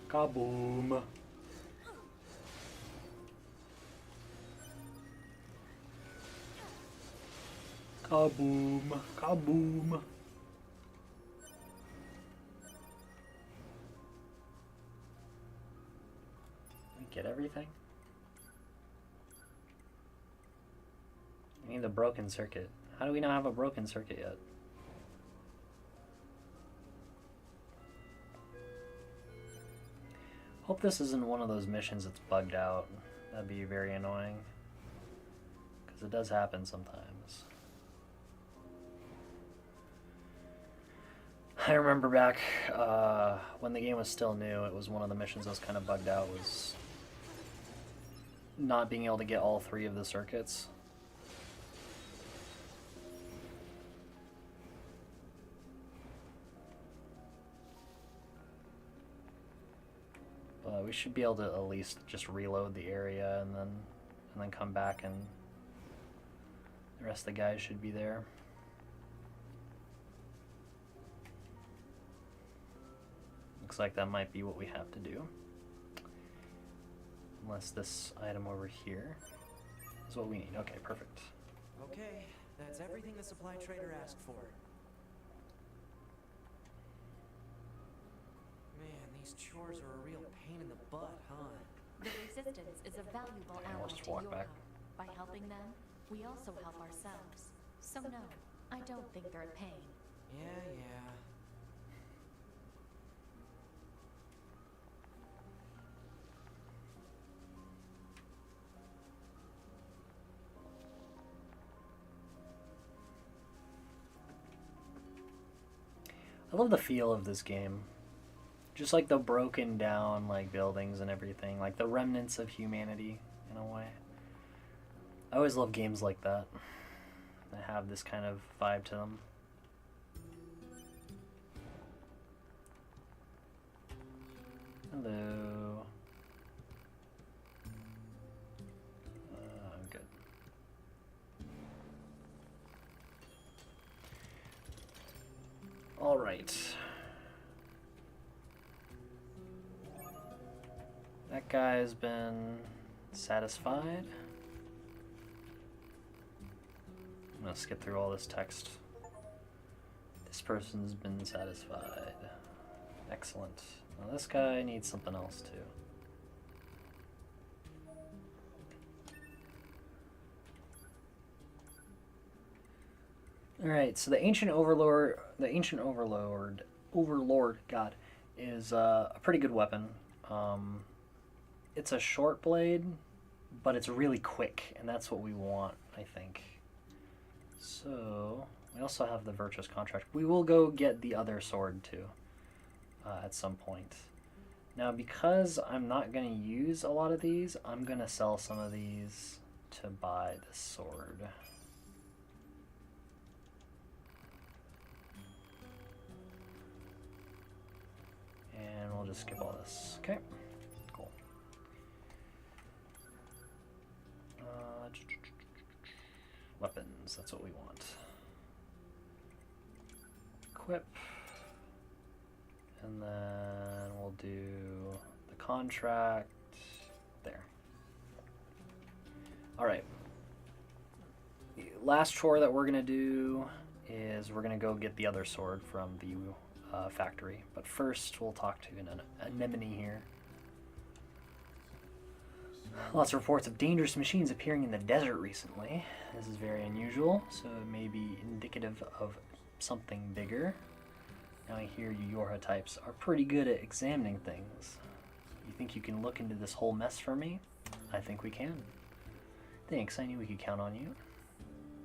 A: Kaboom! Kaboom! Kaboom! We get everything? We need the broken circuit. How do we not have a broken circuit yet? Hope this isn't one of those missions that's bugged out. That'd be very annoying. Because it does happen sometimes. I remember back when the game was still new, it was one of the missions that was kind of bugged out, was not being able to get all 3 of the circuits. but we should be able to at least just reload the area and then come back, and the rest of the guys should be there. Looks like that might be what we have to do. Unless this item over here is what we need. Okay, perfect.
F: Okay, that's everything the supply trader asked for. Man, these chores are a real pain in the butt, huh?
B: The Resistance is a valuable
A: Okay,
B: ally
A: we'll just
B: to
A: walk
B: your
A: back.
B: home. By helping them, we also help ourselves. So no, I don't think they're a pain.
F: Yeah.
A: I love the feel of this game. Just like the broken down like buildings and everything, like the remnants of humanity in a way. I always love games like that. That have this kind of vibe to them. Hello. I'm good. All right. That guy's been satisfied. I'm gonna skip through all this text. This person's been satisfied. Excellent. Now this guy needs something else too. Alright, so the ancient overlord god is a pretty good weapon. It's a short blade, but it's really quick, and that's what we want, I think. So, we also have the Virtuous Contract. We will go get the other sword, too, at some point. Now, because I'm not going to use a lot of these, I'm going to sell some of these to buy this sword. And we'll just skip all this. Okay, cool. Weapons, that's what we want. Equip. And then we'll do the contract there. Alright. The last chore that we're going to do is we're going to go get the other sword from the factory. But first, we'll talk to an anemone here. Lots of reports of dangerous machines appearing in the desert recently. This is very unusual, so it may be indicative of something bigger. Now I hear you Yorha types are pretty good at examining things. You think you can look into this whole mess for me? I think we can. Thanks, I knew we could count on you.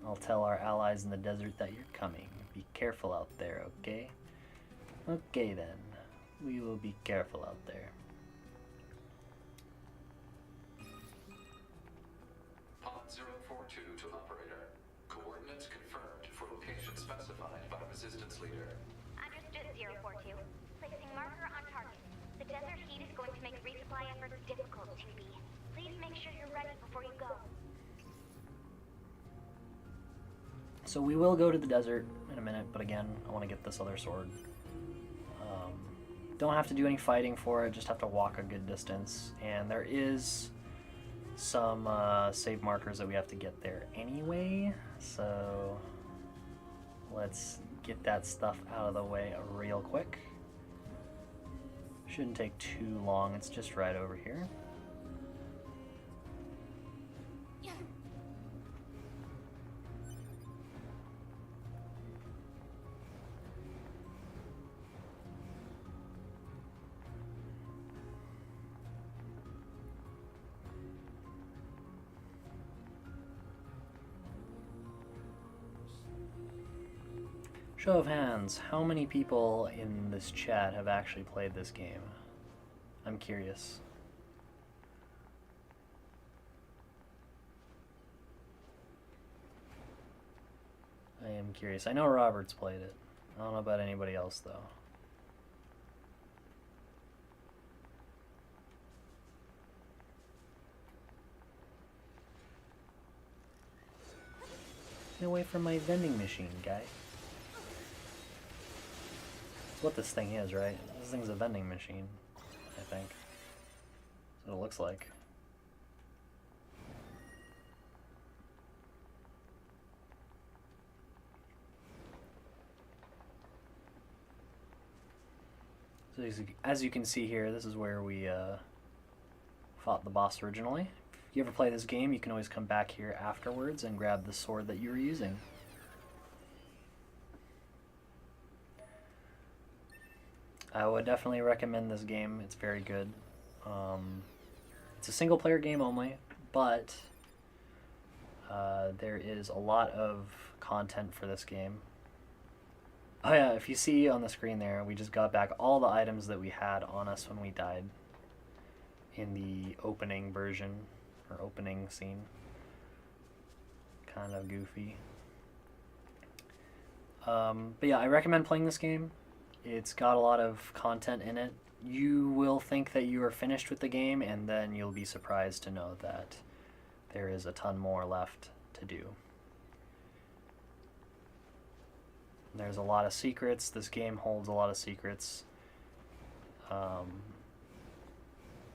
A: I'll tell our allies in the desert that you're coming. Be careful out there, okay? Okay then. We will be careful out there.
E: Pod 042 to operator. Coordinates confirmed for location specified by Resistance Leader.
C: Understood, 042. Placing marker on target. The desert heat is going to make resupply efforts difficult, 2B. Please make sure you're ready before you go.
A: So we will go to the desert in a minute, but again, I want to get this other sword. Don't have to do any fighting for it, just have to walk a good distance. And there is some save markers that we have to get there anyway, so let's get that stuff out of the way real quick. Shouldn't take too long, it's just right over here. Show of hands, how many people in this chat have actually played this game? I'm curious. I am curious. I know Robert's played it. I don't know about anybody else though. Get away from my vending machine, guy. That's what this thing is, right? This thing's a vending machine, I think. That's what it looks like. So as you can see here, this is where we fought the boss originally. If you ever play this game, you can always come back here afterwards and grab the sword that you were using. I would definitely recommend this game. It's very good. It's a single player game only, but there is a lot of content for this game. Oh yeah, if you see on the screen there, we just got back all the items that we had on us when we died in the opening version, or opening scene. Kind of goofy. But yeah, I recommend playing this game. It's got a lot of content in it. You will think that you are finished with the game, and then you'll be surprised to know that there is a ton more left to do. There's a lot of secrets. This game holds a lot of secrets.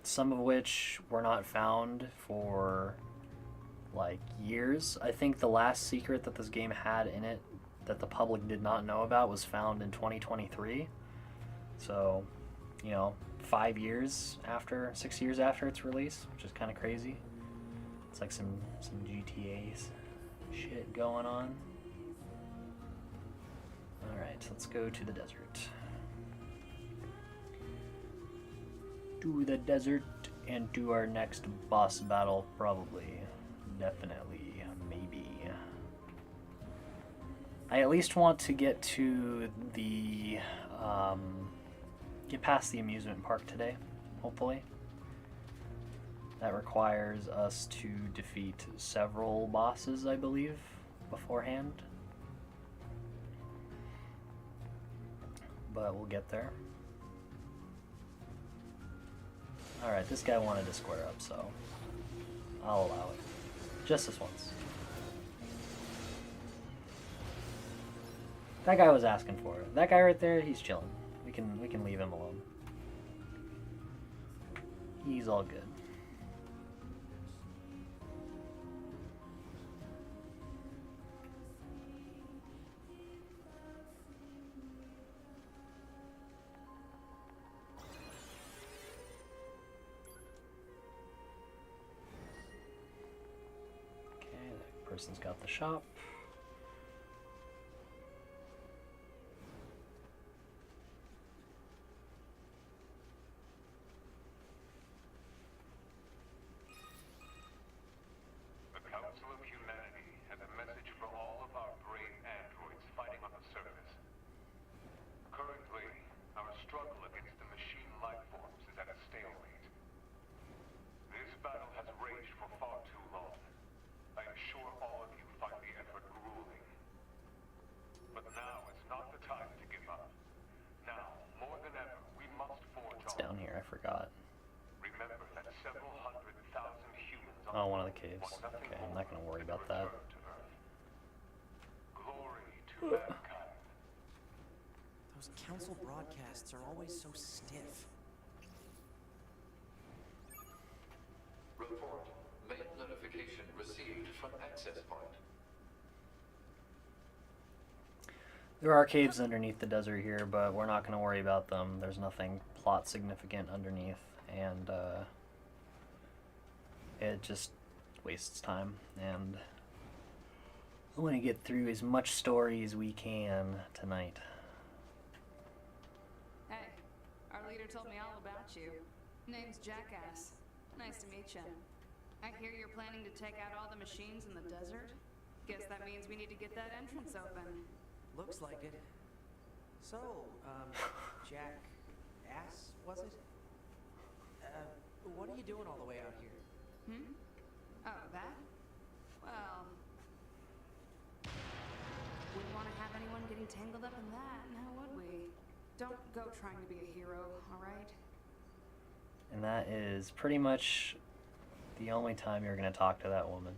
A: Some of which were not found for like years. I think the last secret that this game had in it that the public did not know about was found in 2023. So, you know, 6 years after its release, which is kind of crazy. It's like some GTA shit going on. Alright, let's go to the desert. To the desert and do our next boss battle, probably. Definitely. Maybe. I at least want to get to the... get past the amusement park today, hopefully. That requires us to defeat several bosses, I believe, beforehand. But we'll get there. Alright, this guy wanted to square up, so I'll allow it. Just this once. That guy was asking for it. That guy right there, he's chilling. We can leave him alone. He's all good. Person's got the shop.
I: The Council of Humanity has a message for all of our brave androids fighting on the surface. Currently, our struggle against the machine life forms is at a stalemate. This battle has raged for far too long. I am sure all of you find the effort grueling. But now is not the time to give up. Now, more than ever, we must forge on.
A: It's down here, I forgot.
I: Remember that several 100,000 humans
A: Oh, one of the caves. Okay, I'm not gonna worry about that.
I: Glory to mankind.
F: Those council broadcasts are always so stiff.
E: Report. Main notification received from access point.
A: There are caves underneath the desert here, but we're not going to worry about them. There's nothing plot significant underneath, and it just wastes time. And I want to get through as much story as we can tonight.
L: Hey, our leader told me all about you. Name's Jackass. Nice to meet you. I hear you're planning to take out all the machines in the desert? Guess that means we need to get that entrance open.
F: Looks like it. So, Jack Ass, was it? What are you doing all the way out here?
L: Hmm? Oh, that? Well... wouldn't want to have anyone getting tangled up in that, now would we? Don't go trying to be a hero, alright?
A: And that is pretty much the only time you're going to talk to that woman.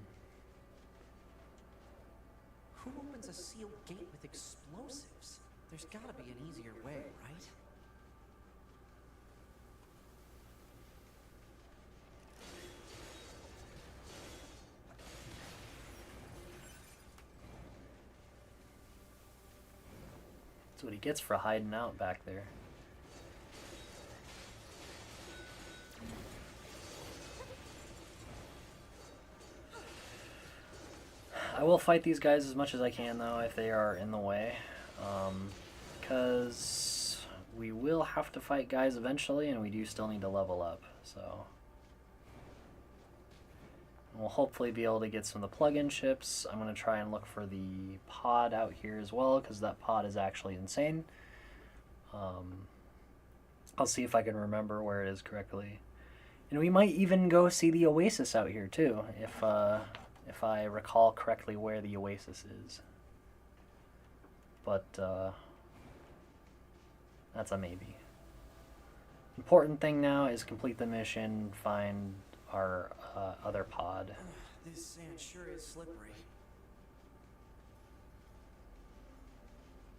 F: Who opens a sealed gate with explosives? There's gotta be an easier way, right?
A: That's what he gets for hiding out back there. I will fight these guys as much as I can, though, if they are in the way. Because we will have to fight guys eventually, and we do still need to level up, so... We'll hopefully be able to get some of the plug-in ships. I'm going to try and look for the pod out here as well, because that pod is actually insane. I'll see if I can remember where it is correctly. And we might even go see the Oasis out here, too, if I recall correctly where the Oasis is. But, that's a maybe. Important thing now is complete the mission, find our other pod.
F: This sand sure is slippery.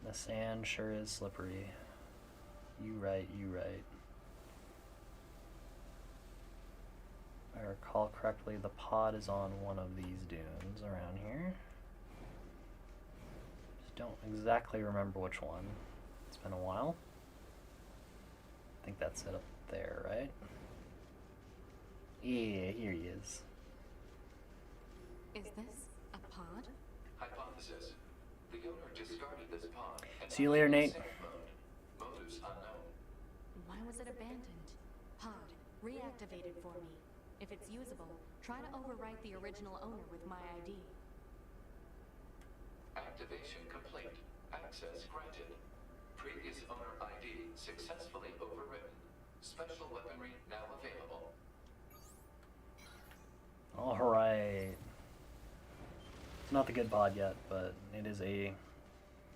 A: The sand sure is slippery. You right, you right. If I recall correctly, the pod is on one of these dunes around here. Just don't exactly remember which one. It's been a while. I think that's it up there, right? Yeah, here he is.
G: Is this a pod?
E: Hypothesis. The owner discarded this pod.
A: See you later, Nate.
E: Motives unknown.
G: Why was it abandoned? Pod, reactivated for me. If it's usable, try to overwrite the original owner with my ID.
E: Activation complete. Access granted. Previous owner ID successfully overwritten. Special weaponry now available.
A: Alright. It's not the good pod yet, but it is a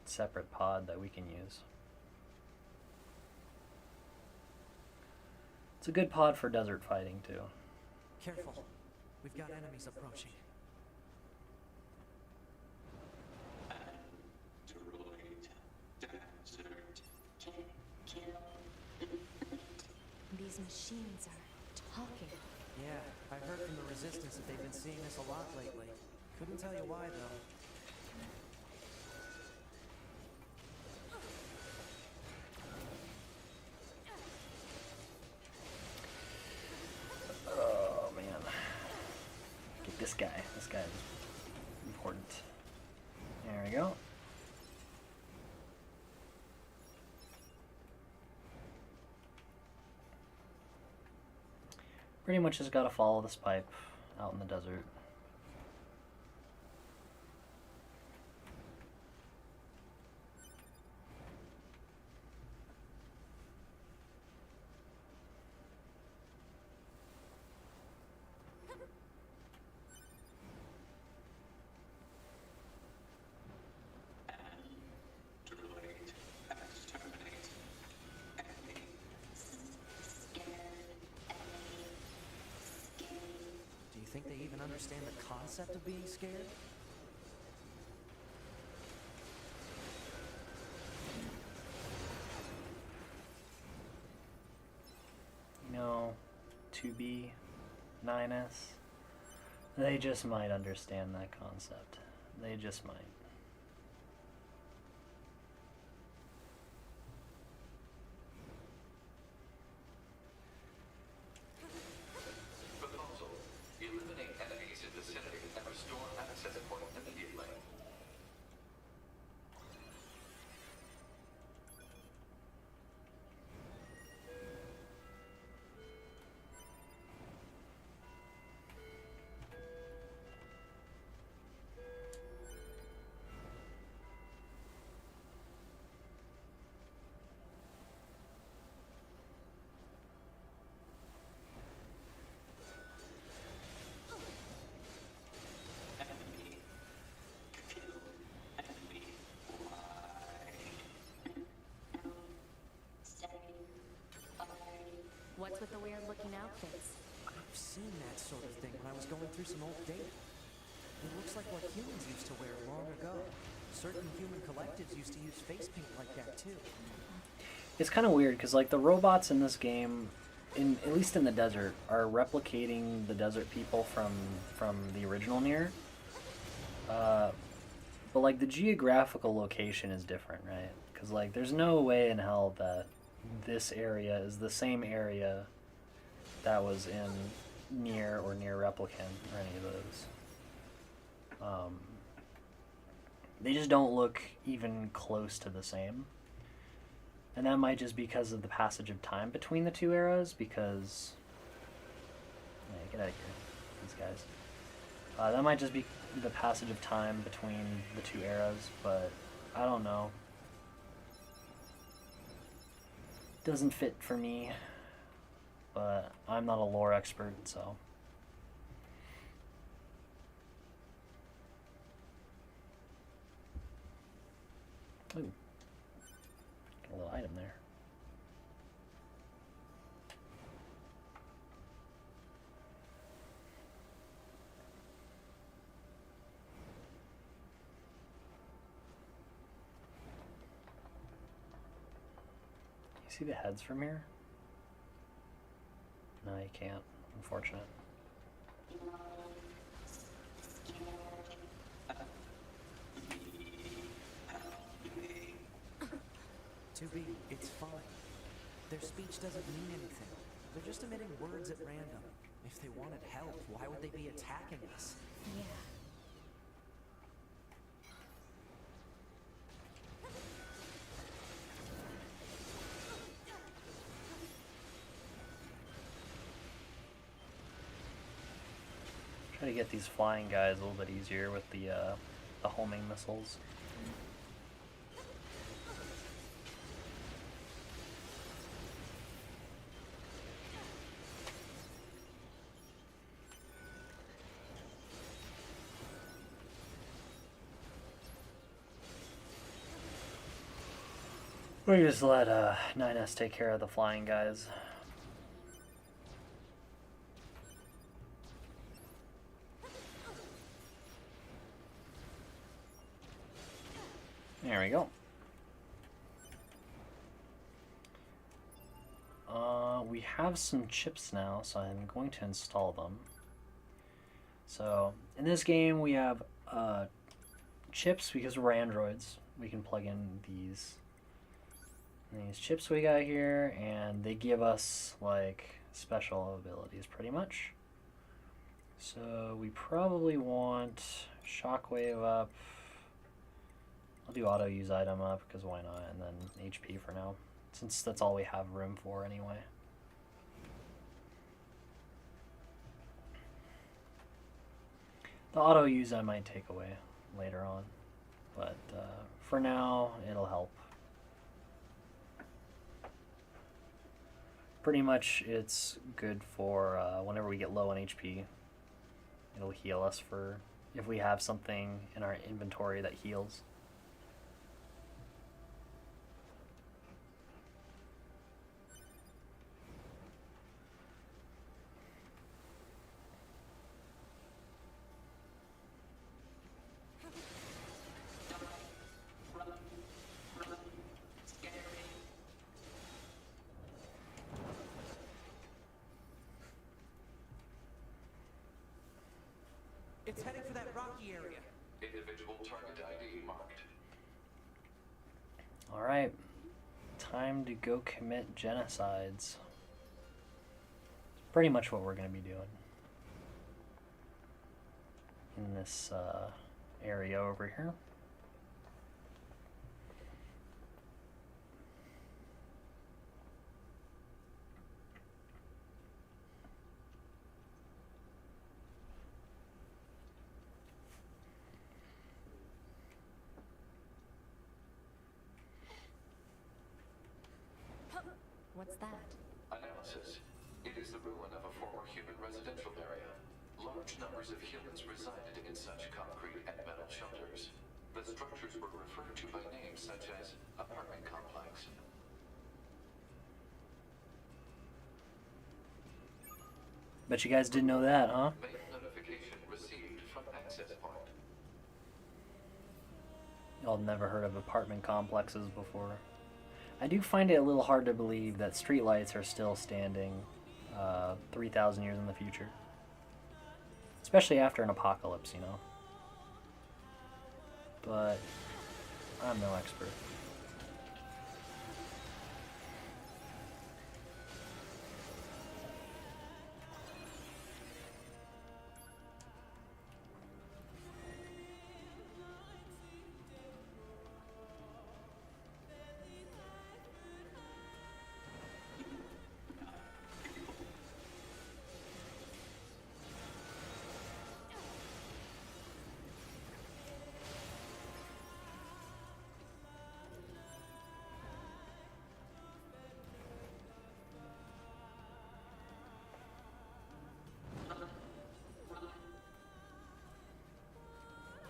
A: separate pod that we can use. It's a good pod for desert fighting, too.
F: Careful. We've got enemies approaching.
G: These machines are talking.
F: Yeah, I heard from the Resistance that they've been seeing this a lot lately. Couldn't tell you why, though.
A: Oh, man. Get this guy. This guy is important. There we go. Pretty much just gotta follow this pipe out in the desert.
F: Do you think they even understand the concept of being scared?
A: You know, 2B, 9S, they just might understand that concept. They just might.
E: Proposal. Eliminate enemies in vicinity and restore access point immediately.
G: What's with the weird-looking outfits?
F: I've seen that sort of thing when I was going through some old data. It looks like what humans used to wear long ago. Certain human collectives used to use face paint like that too.
A: It's kind of weird because like the robots in this game, at least in the desert, are replicating the desert people from the original Nier. But like the geographical location is different, right? Because like there's no way in hell that this area is the same area that was in Nier or Nier Replicant or any of those. They just don't look even close to the same. And that might just be because of the passage of time between the two eras, because... Yeah, get out of here, these guys. That might just be the passage of time between the two eras, but I don't know. Doesn't fit for me, but I'm not a lore expert, so... Ooh. Got a little item there. You see the heads from here? No, you can't. Unfortunate.
F: 2B, it's fine. Their speech doesn't mean anything. They're just emitting words at random. If they wanted help, why would they be attacking us?
B: Yeah.
A: Try to get these flying guys a little bit easier with the homing missiles. We just let 9S take care of the flying guys. There we go. We have some chips now, so I'm going to install them. So in this game we have chips because we're androids. We can plug in these chips we got here, and they give us like special abilities pretty much. So we probably want shockwave up. I'll do auto use item up because why not, and then HP for now, since that's all we have room for anyway. The auto use I might take away later on, but for now it'll help. Pretty much it's good for whenever we get low on HP. It'll heal us for if we have something in our inventory that heals.
F: It's heading for that rocky area.
E: Individual target ID marked.
A: Alright. Time to go commit genocides. Pretty much what we're going to be doing in this area over here.
B: What's that?
E: Analysis. It is the ruin of a former human residential area. Large numbers of humans resided in such concrete and metal shelters. The structures were referred to by names such as apartment complex.
A: Bet you guys didn't know that, huh?
E: Mail notification received from access point.
A: Y'all never heard of apartment complexes before. I do find it a little hard to believe that streetlights are still standing 3,000 years in the future. Especially after an apocalypse, you know. But I'm no expert.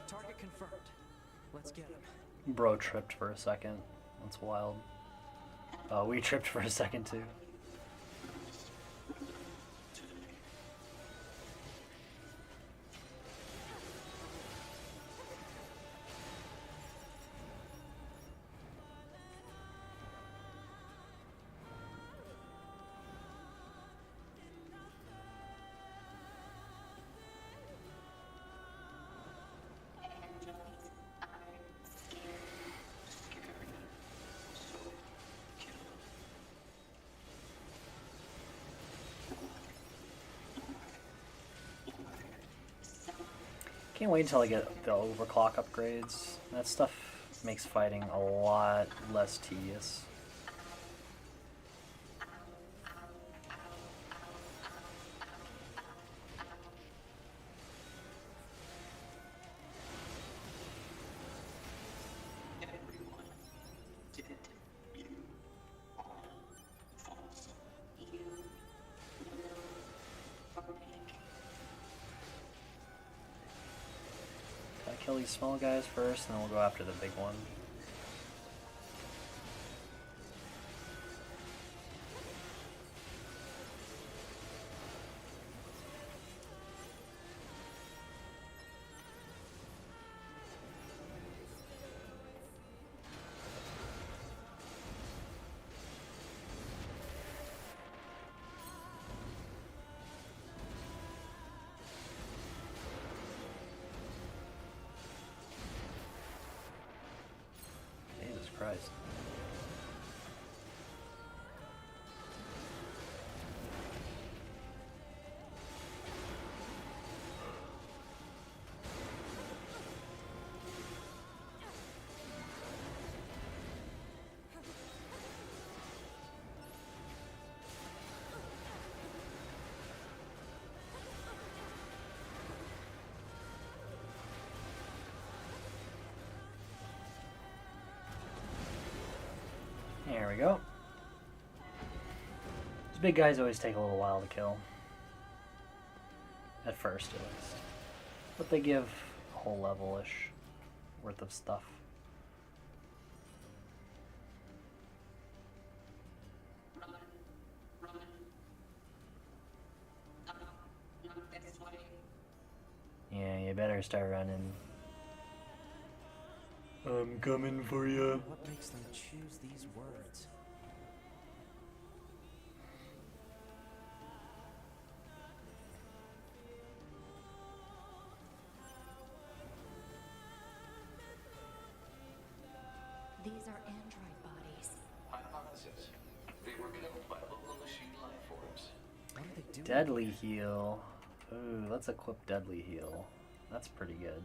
F: Target confirmed. Let's get him.
A: Bro tripped for a second. That's wild. We tripped for a second too. Can't wait until I get the overclock upgrades. That stuff makes fighting a lot less tedious. Kill these small guys first, and then we'll go after the big one. Christ. There we go. These big guys always take a little while to kill. At first, at least. But they give a whole level-ish worth of stuff. Yeah, you better start running. I'm coming for you.
F: What makes them choose these words?
B: These are android bodies.
E: Hypothesis. They were killed by local machine life forms.
F: What do they do?
A: Deadly heal. Ooh, let's equip deadly heal. That's pretty good.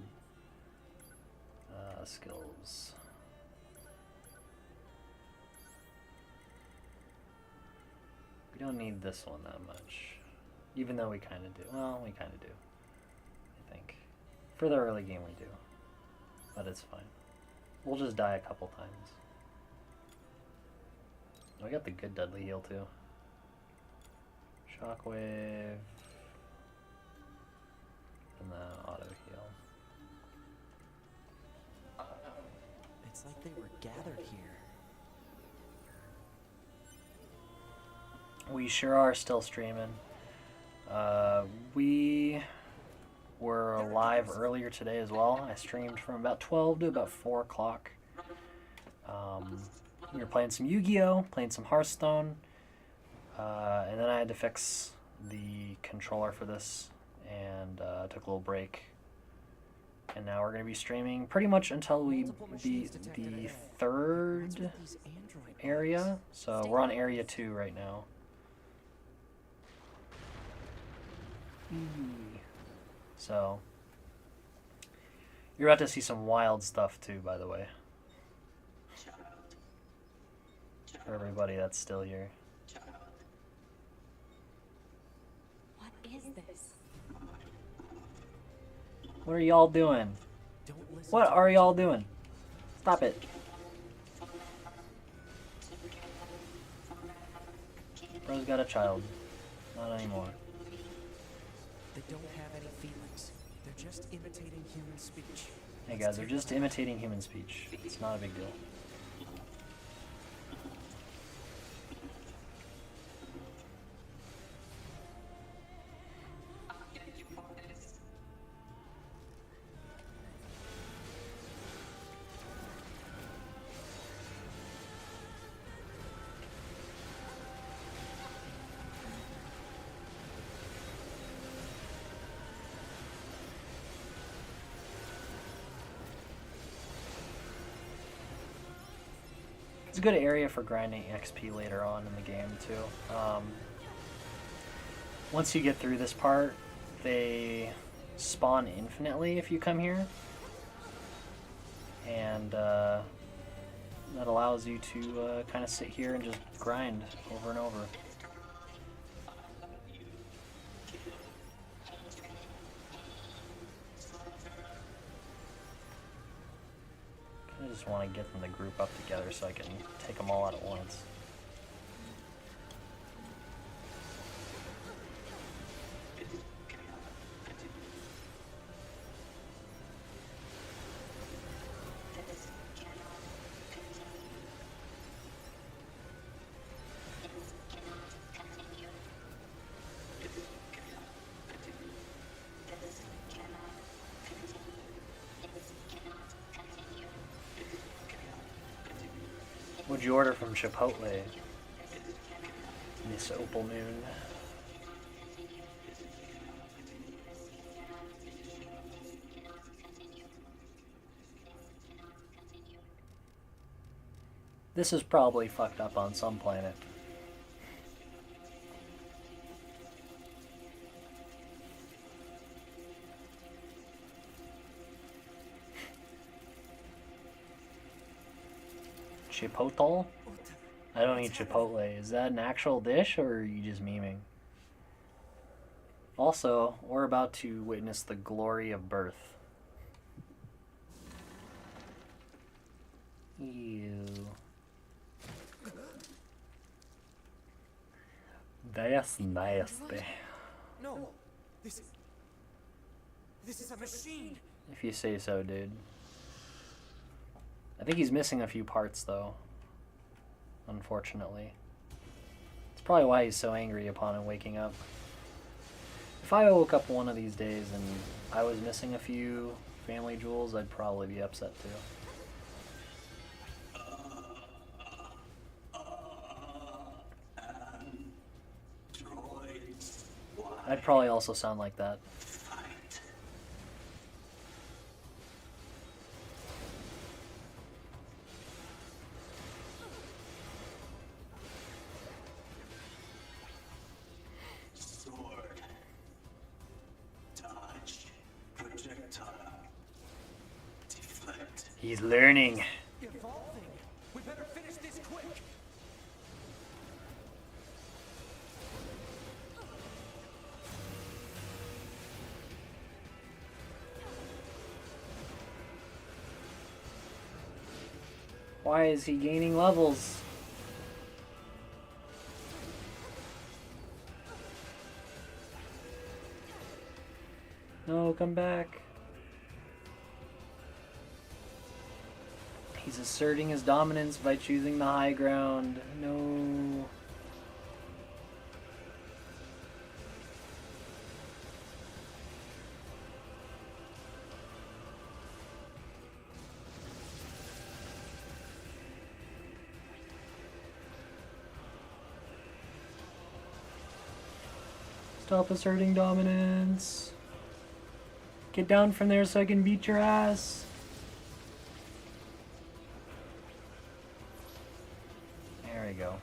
A: Skills. We don't need this one that much. Even though we kind of do. Well, we kind of do. I think. For the early game we do. But it's fine. We'll just die a couple times. I got the good deadly heal too. Shockwave. And the auto heal.
F: It's like they were gathered here.
A: We sure are still streaming. We were live live earlier today as well. I streamed from about 12 to about 4 o'clock. We were playing some Yu-Gi-Oh, playing some Hearthstone, and then I had to fix the controller for this, and took a little break. And now we're going to be streaming pretty much until we beat the 3rd area. So we're on area 2 right now. So you're about to see some wild stuff too, by the way. For everybody that's still here.
B: What is this?
A: What are y'all doing? What are y'all doing? Stop it. Bro's got a child. Not anymore.
H: They don't have any feelings. They're just imitating human speech.
A: Hey guys, they're just imitating human speech. It's not a big deal. It's a good area for grinding XP later on in the game too. Once you get through this part, they spawn infinitely if you come here, and that allows you to kind of sit here and just grind over and over. I just want to get them to group up together so I can take them all out at once. What'd you order from Chipotle? Miss Opal Moon. This is probably fucked up on some planet. Chipotle? I don't eat Chipotle. Is that an actual dish or are you just memeing? Also, we're about to witness the glory of birth. Ew. That's nasty.
H: No, this is a machine.
A: If you say so, dude. I think he's missing a few parts, though. Unfortunately. It's probably why he's so angry upon him waking up. If I woke up one of these days and I was missing a few family jewels, I'd probably be upset too. I'd probably also sound like that. He's learning.
H: Evolving. We better finish this quick.
A: Why is he gaining levels? No, come back. He's asserting his dominance by choosing the high ground. No. Stop asserting dominance. Get down from there so I can beat your ass. There we go.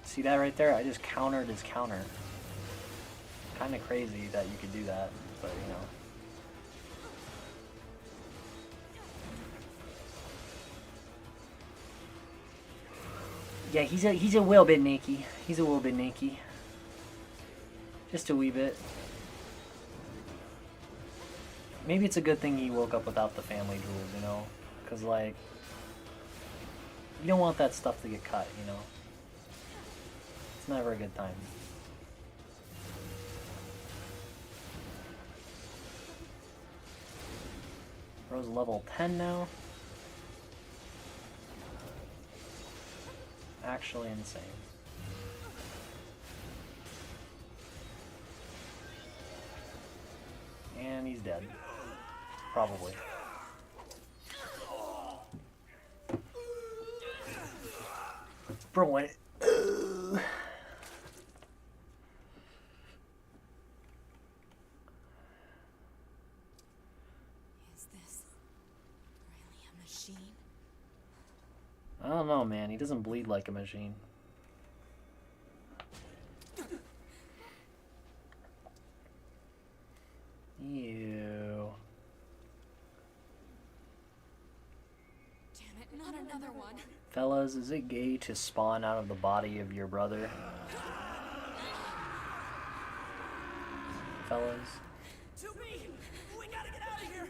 A: See that right there? I just countered his counter. Kind of crazy that you could do that, but you know. Yeah, he's a little bit naked. He's a little bit naked. Just a wee bit. Maybe it's a good thing he woke up without the family jewels, you know? Because, like, you don't want that stuff to get cut, you know? It's never a good time. Bro's level 10 now. Actually insane. And he's dead. Probably. Bro, what?
G: Is this really a machine?
A: I don't know, man. He doesn't bleed like a machine. Ew.
G: Damn it, not another one.
A: Fellas, is it gay to spawn out of the body of your brother? Fellas?
H: To me! We gotta get out of here!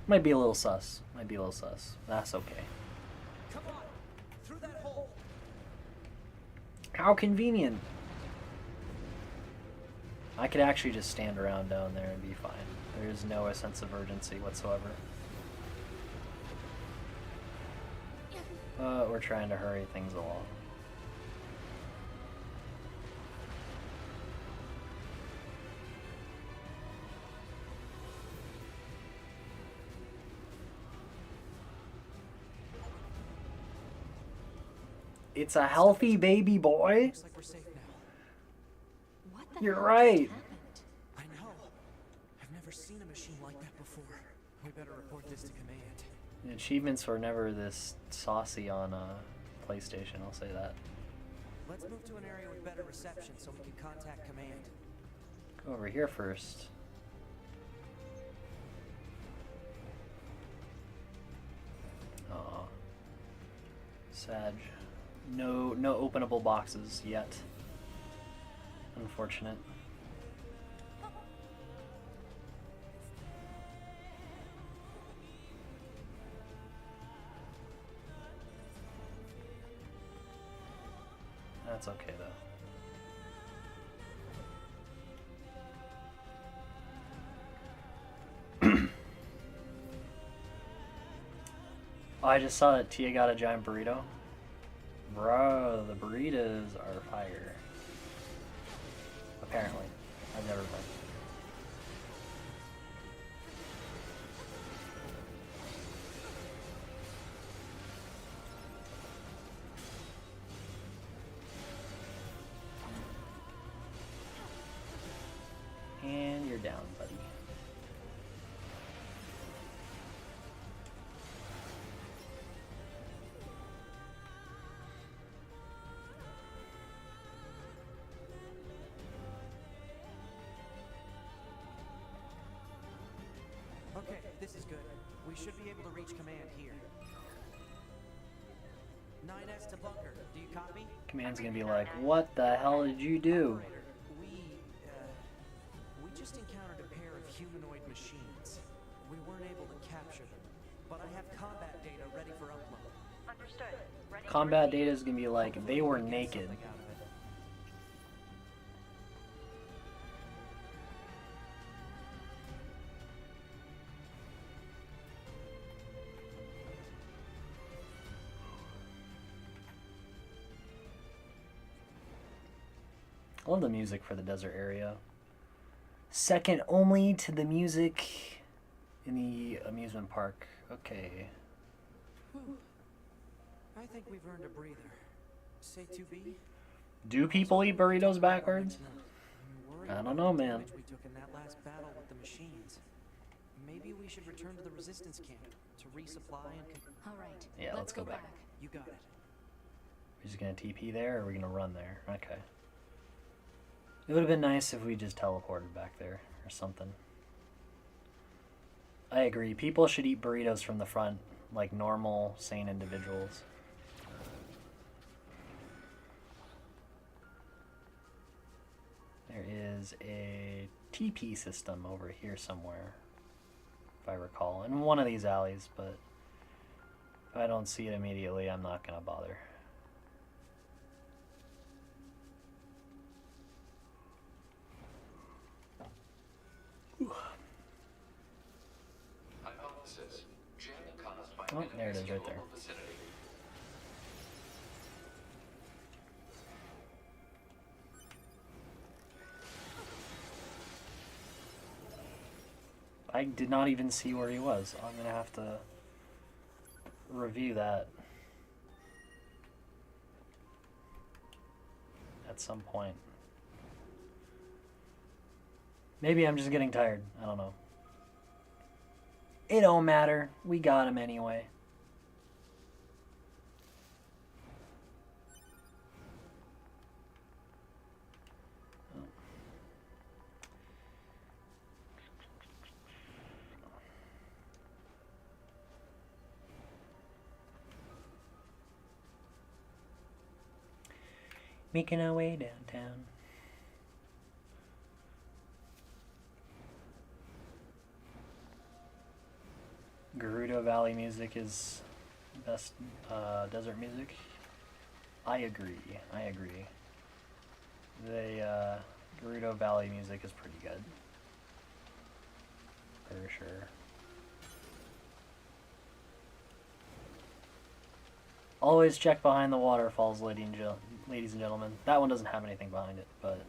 A: Might be a little sus. Might be a little sus. That's okay.
H: Come on! Through that hole!
A: How convenient! I could actually just stand around down there and be fine. There is no sense of urgency whatsoever. But we're trying to hurry things along. It's a healthy baby boy.
H: Looks like we're safe now.
G: What the
A: You're
G: hell
A: right.
G: just happened?
H: I know. I've never seen a machine like that before. We better report this to command.
A: The achievements were never this saucy on PlayStation, I'll say that.
F: Let's move to an area with better reception so we can contact command.
A: Go over here first. Aw. Sad. No openable boxes yet. Unfortunate. That's okay though. Oh, I just saw that Tia got a giant burrito. Bro, the burritos are fire. Apparently. I've never been. And you're down, buddy.
F: Okay, this is good. We should be able to reach command here. 9S to bunker. Do you copy?
A: Command's gonna be like, what the hell did you do?
F: Operator, we just encountered a pair of humanoid machines. We weren't able to capture them, but I have combat data ready for upload.
D: Understood. Ready to
A: Combat
D: proceed.
A: data is gonna be like, they were
F: Get
A: naked.
F: something out of it.
A: I love the music for the desert area. Second only to the music in the amusement park. Okay.
F: Whew. I think we've earned a breather. Say 2B?
A: Do people eat burritos backwards? I don't know, man.
F: We took in that last battle with the machines. Maybe we should return to the resistance camp to resupply and...
B: All right.
A: Yeah, let's go back.
F: You got it.
A: We're just gonna TP there, or are we gonna run there? Okay. It would have been nice if we just teleported back there, or something. I agree. People should eat burritos from the front, like normal, sane individuals. There is a TP system over here somewhere, if I recall, in one of these alleys, but if I don't see it immediately, I'm not gonna bother.
E: Hypothesis. Jamming caused by
A: Oh, there it is, right there.
E: vicinity.
A: I did not even see where he was. I'm gonna have to review that at some point. Maybe I'm just getting tired. I don't know. It don't matter. We got him anyway. Making our way downtown. Gerudo Valley music is best desert music. I agree. I agree. The Gerudo Valley music is pretty good. For sure. Always check behind the waterfalls, ladies and gentlemen. That one doesn't have anything behind it, but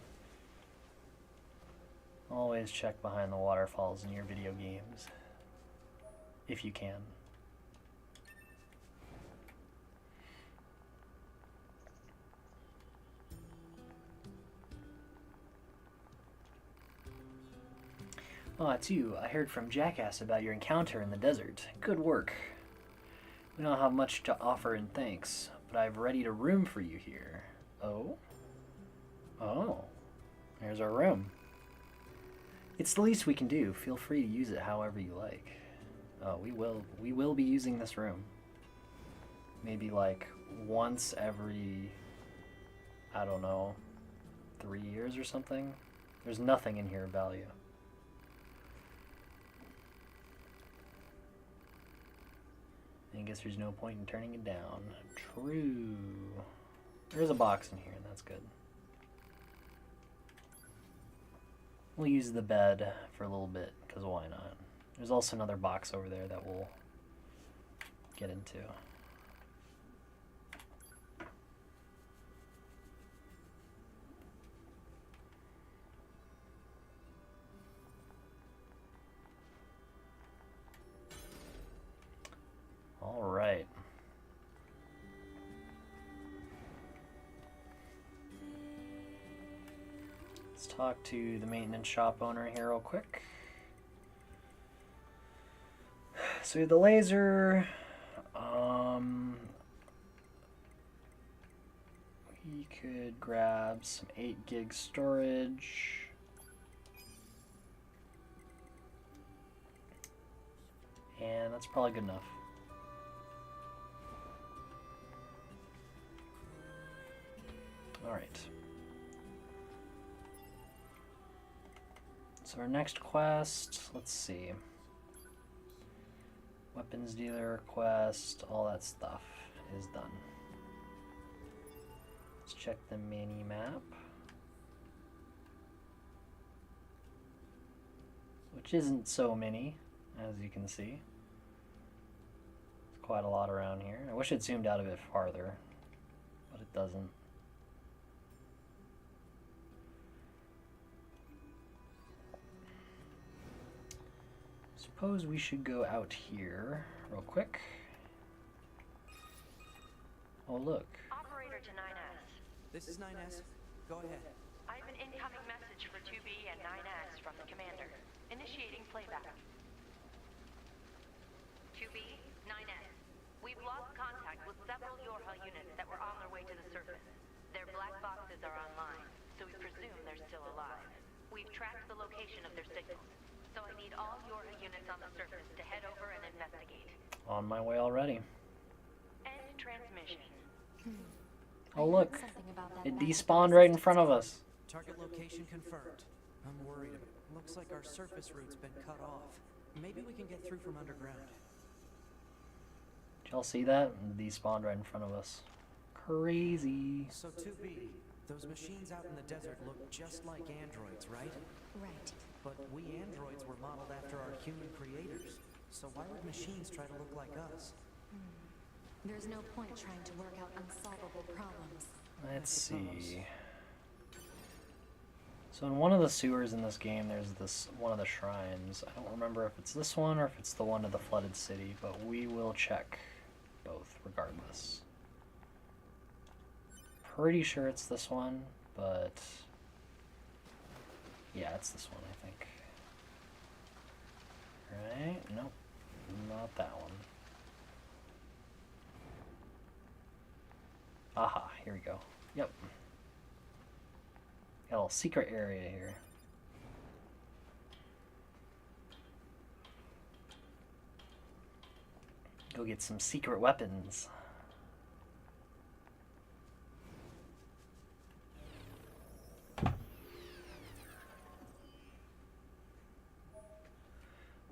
A: always check behind the waterfalls in your video games, if you can. Oh, it's you. I heard from Jackass about your encounter in the desert. Good work. We don't have much to offer in thanks, but I've readied a room for you here. Oh? Oh. There's our room. It's the least we can do. Feel free to use it however you like. Oh, we will be using this room. Maybe like once every, I don't know, 3 years or something. There's nothing in here of value. I guess there's no point in turning it down. True. There's a box in here, and that's good. We'll use the bed for a little bit, because why not? There's also another box over there that we'll get into. All right. Let's talk to the maintenance shop owner here real quick. So we have the laser. We could grab some 8 gig storage. And that's probably good enough. All right. So our next quest, let's see. Weapons dealer quest, all that stuff is done. Let's check the mini map. Which isn't so many, as you can see. There's quite a lot around here. I wish it zoomed out a bit farther, but it doesn't. suppose we should go out here real quick. Oh, look.
D: Operator to 9S.
F: This is 9S. Go ahead.
D: I have an incoming message for 2B and 9S from the commander. Initiating playback. 2B, 9S. We've lost contact with several Yorha units that were on their way to the surface. Their black boxes are online, so we presume they're still alive. We've tracked the location of their signals, so I need all Yorha units on the surface to head over and investigate.
A: On my way already.
D: End transmission.
A: Oh look, it despawned right in front of us.
F: Target location confirmed. I'm worried. Looks like our surface route's been cut off. Maybe we can get through from underground.
A: Did y'all see that? It despawned right in front of us. Crazy.
F: So 2B, those machines out in the desert look just like androids, right?
B: Right.
F: But we androids were modeled after our human creators. So why would machines try to look like us?
G: There's no point trying to work out unsolvable problems.
A: Let's see. So in one of the sewers in this game, there's this one of the shrines. I don't remember if it's this one or if it's the one to the flooded city, but we will check both regardless. Pretty sure it's this one, but yeah, it's this one, I think. Right? Nope, not that one. Aha, here we go. Yep. Got a little secret area here. Go get some secret weapons.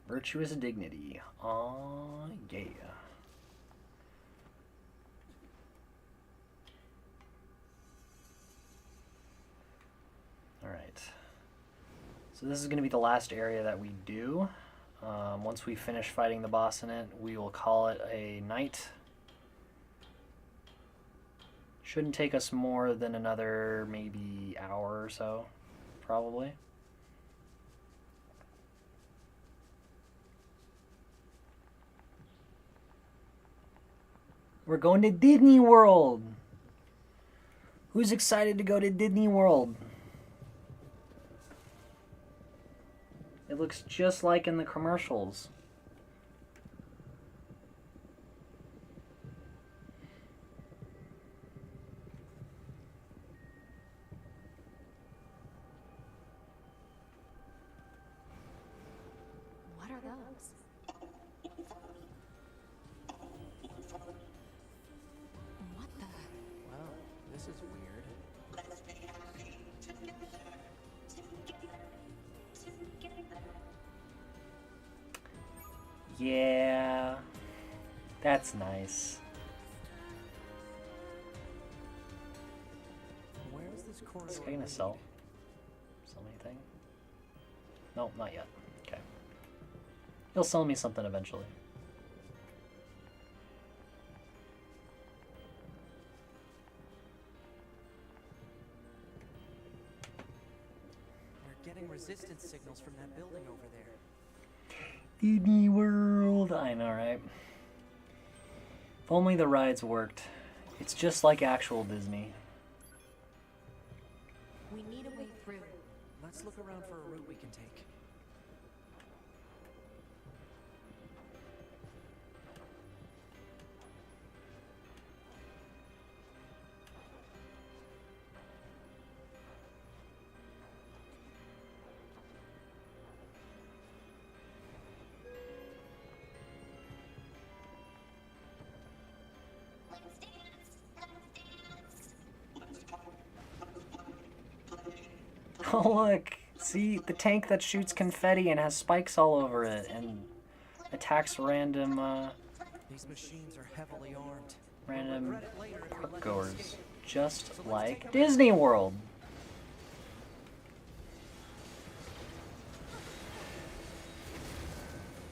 A: Virtuous dignity. Aw, yeah. Alright. So this is going to be the last area that we do. Once we finish fighting the boss in it, we will call it a night. Shouldn't take us more than another maybe hour or so, probably. We're going to Disney World! Who's excited to go to Disney World? It looks just like in the commercials.
G: What are those? What the?
F: Well, this is weird.
A: Yeah, that's nice.
F: Where is this corridor?
A: Is he gonna sell anything? Nope, not yet. Okay. He'll sell me something eventually.
F: We're getting resistance signals from that building over there.
A: Disney World, I know, right? If only the rides worked. It's just like actual Disney.
G: We need a way through.
F: Let's look around for a route we can take.
A: Oh look! See, the tank that shoots confetti and has spikes all over it and attacks random,
F: These machines are heavily armed.
A: random park goers. Just like Disney World!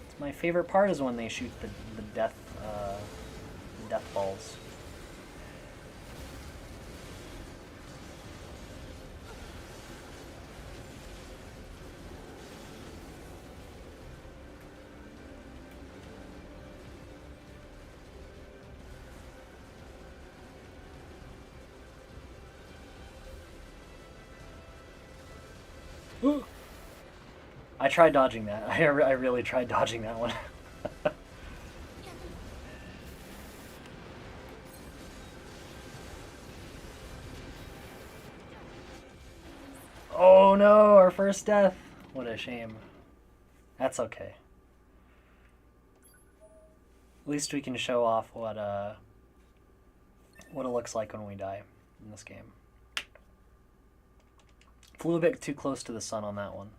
A: It's my favorite part is when they shoot the death balls. I tried dodging that. I really tried dodging that one. Oh no, our first death. What a shame. That's okay. At least we can show off what it looks like when we die in this game. Flew a bit too close to the sun on that one.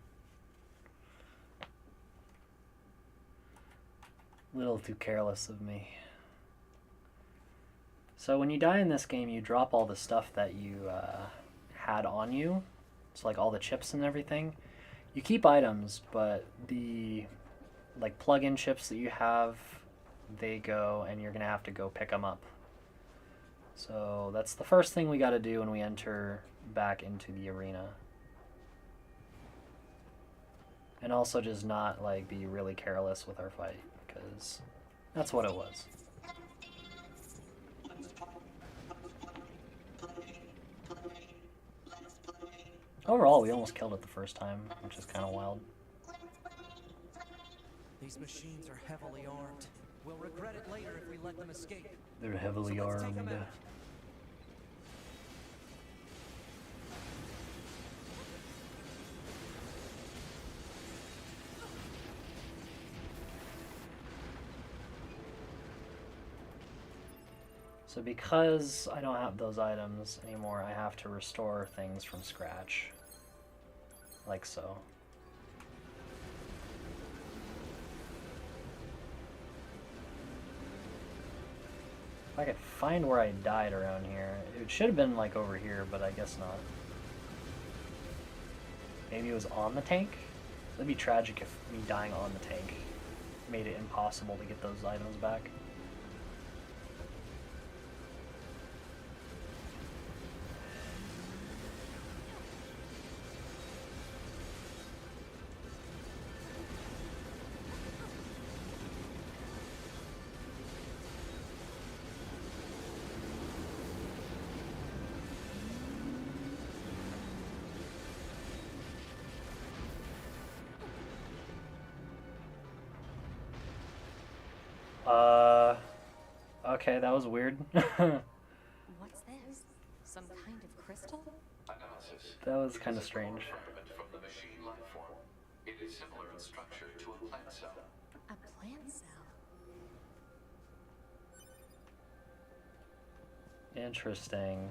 A: A little too careless of me. So when you die in this game, you drop all the stuff that you had on you. So like all the chips and everything. You keep items, but the like plug-in chips that you have, they go and you're gonna have to go pick them up. So that's the first thing we gotta do when we enter back into the arena. And also just not like be really careless with our fight, because that's what it was. Overall, we almost killed it the first time, which is kind of wild.
F: These machines are heavily armed. We'll regret it later if we let them escape.
A: They're heavily armed. So because I don't have those items anymore, I have to restore things from scratch. Like so. If I could find where I died around here. It should have been like over here, but I guess not. Maybe it was on the tank? That'd be tragic if me dying on the tank made it impossible to get those items back. Okay, that was weird.
B: What's this? Some kind of crystal?
E: Analysis.
A: That was kind of strange.
E: From the machine life form. It is similar in structure to a plant cell.
B: A plant cell?
A: Interesting.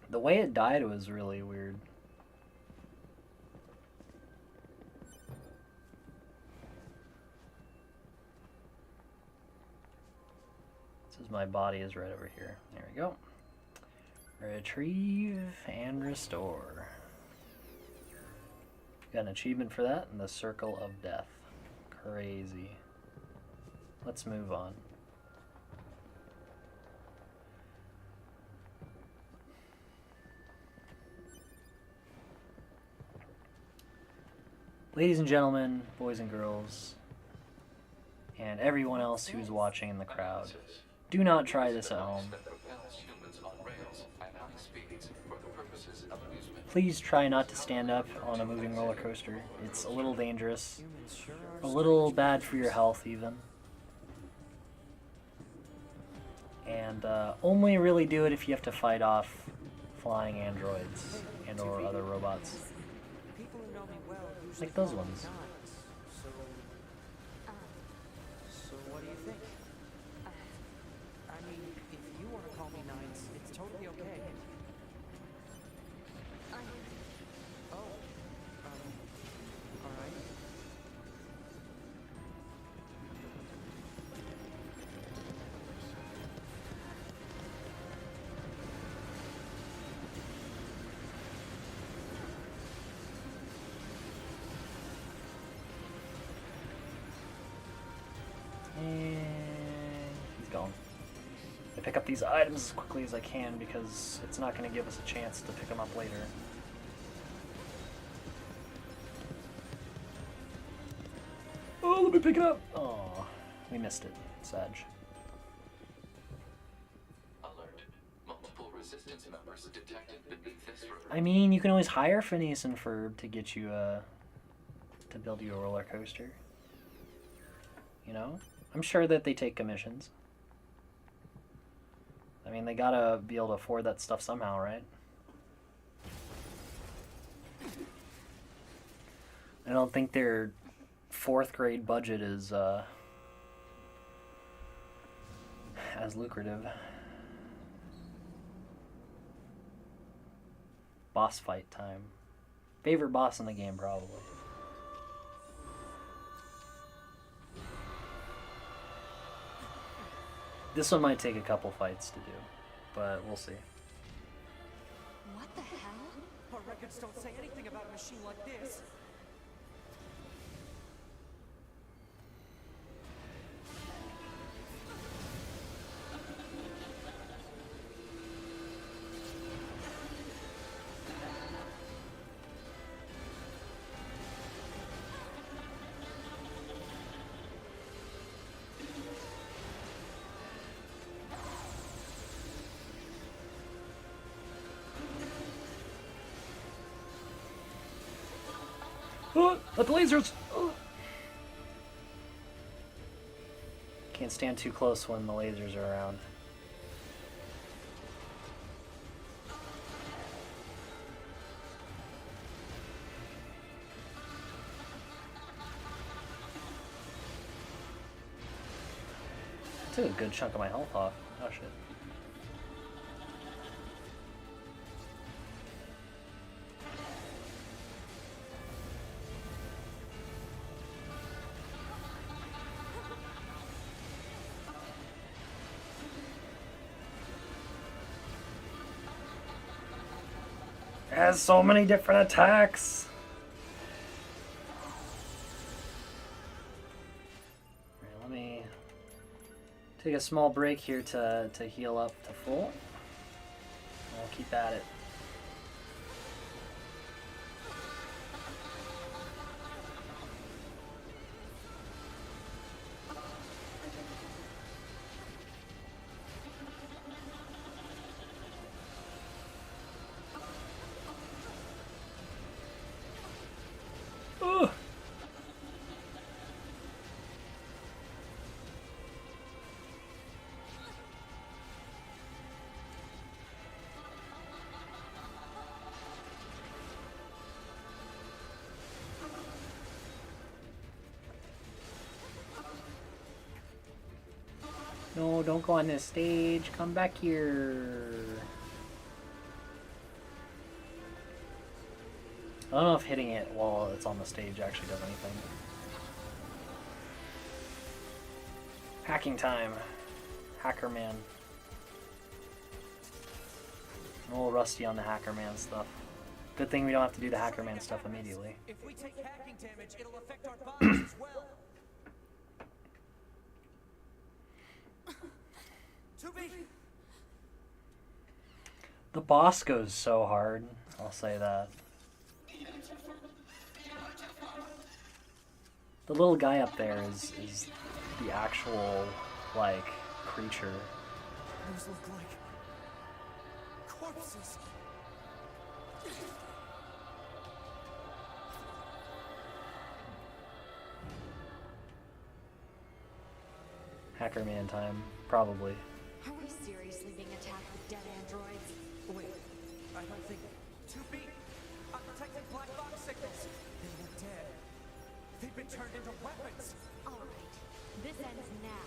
A: The way it died was really weird. My body is right over here. There we go. Retrieve and restore. Got an achievement for that in the Circle of Death. Crazy. Let's move on. Ladies and gentlemen, boys and girls, and everyone else who's watching in the crowd, do not try this at home. Please try not to stand up on a moving roller coaster. It's a little dangerous, a little bad for your health even. And only really do it if you have to fight off flying androids and or other robots. Like those ones.
F: So what do you think? I mean, if you want to call me Nines, it's totally okay. Oh, alright.
A: And he's gone. I pick up these items as quickly as I can because it's not going to give us a chance to pick them up later. Oh, let me pick it up! Oh, we missed it. Sag.
E: Alert. Multiple resistance members tremors detected beneath this room.
A: I mean, you can always hire Phineas and Ferb to get you to build you a roller coaster. You know? I'm sure that they take commissions. I mean, they gotta be able to afford that stuff somehow, right? I don't think their 4th grade budget is as lucrative. Boss fight time. Favorite boss in the game, probably. This one might take a couple fights to do, but we'll see.
G: What the hell?
F: Our records don't say anything about a machine like this.
A: Let the lasers! Can't stand too close when the lasers are around. Took a good chunk of my health off. Oh shit. It has so many different attacks. Right, let me take a small break here to heal up to full. I'll keep at it. No, don't go on this stage. Come back here. I don't know if hitting it while it's on the stage actually does anything. Hacking time. Hacker Man. I'm a little rusty on the Hacker Man stuff. Good thing we don't have to do the Hacker Man stuff immediately.
F: If we take hacking damage, it'll affect our bodies as well.
A: The boss goes so hard, I'll say that. The little guy up there is the actual, like, creature.
F: Those look like corpses.
A: Hacker Man time, probably.
G: Are we seriously being attacked with dead androids?
F: Wait, I don't think... 2B! I'm detecting black box signals! They were dead. They've been turned into weapons!
G: Alright, this ends now.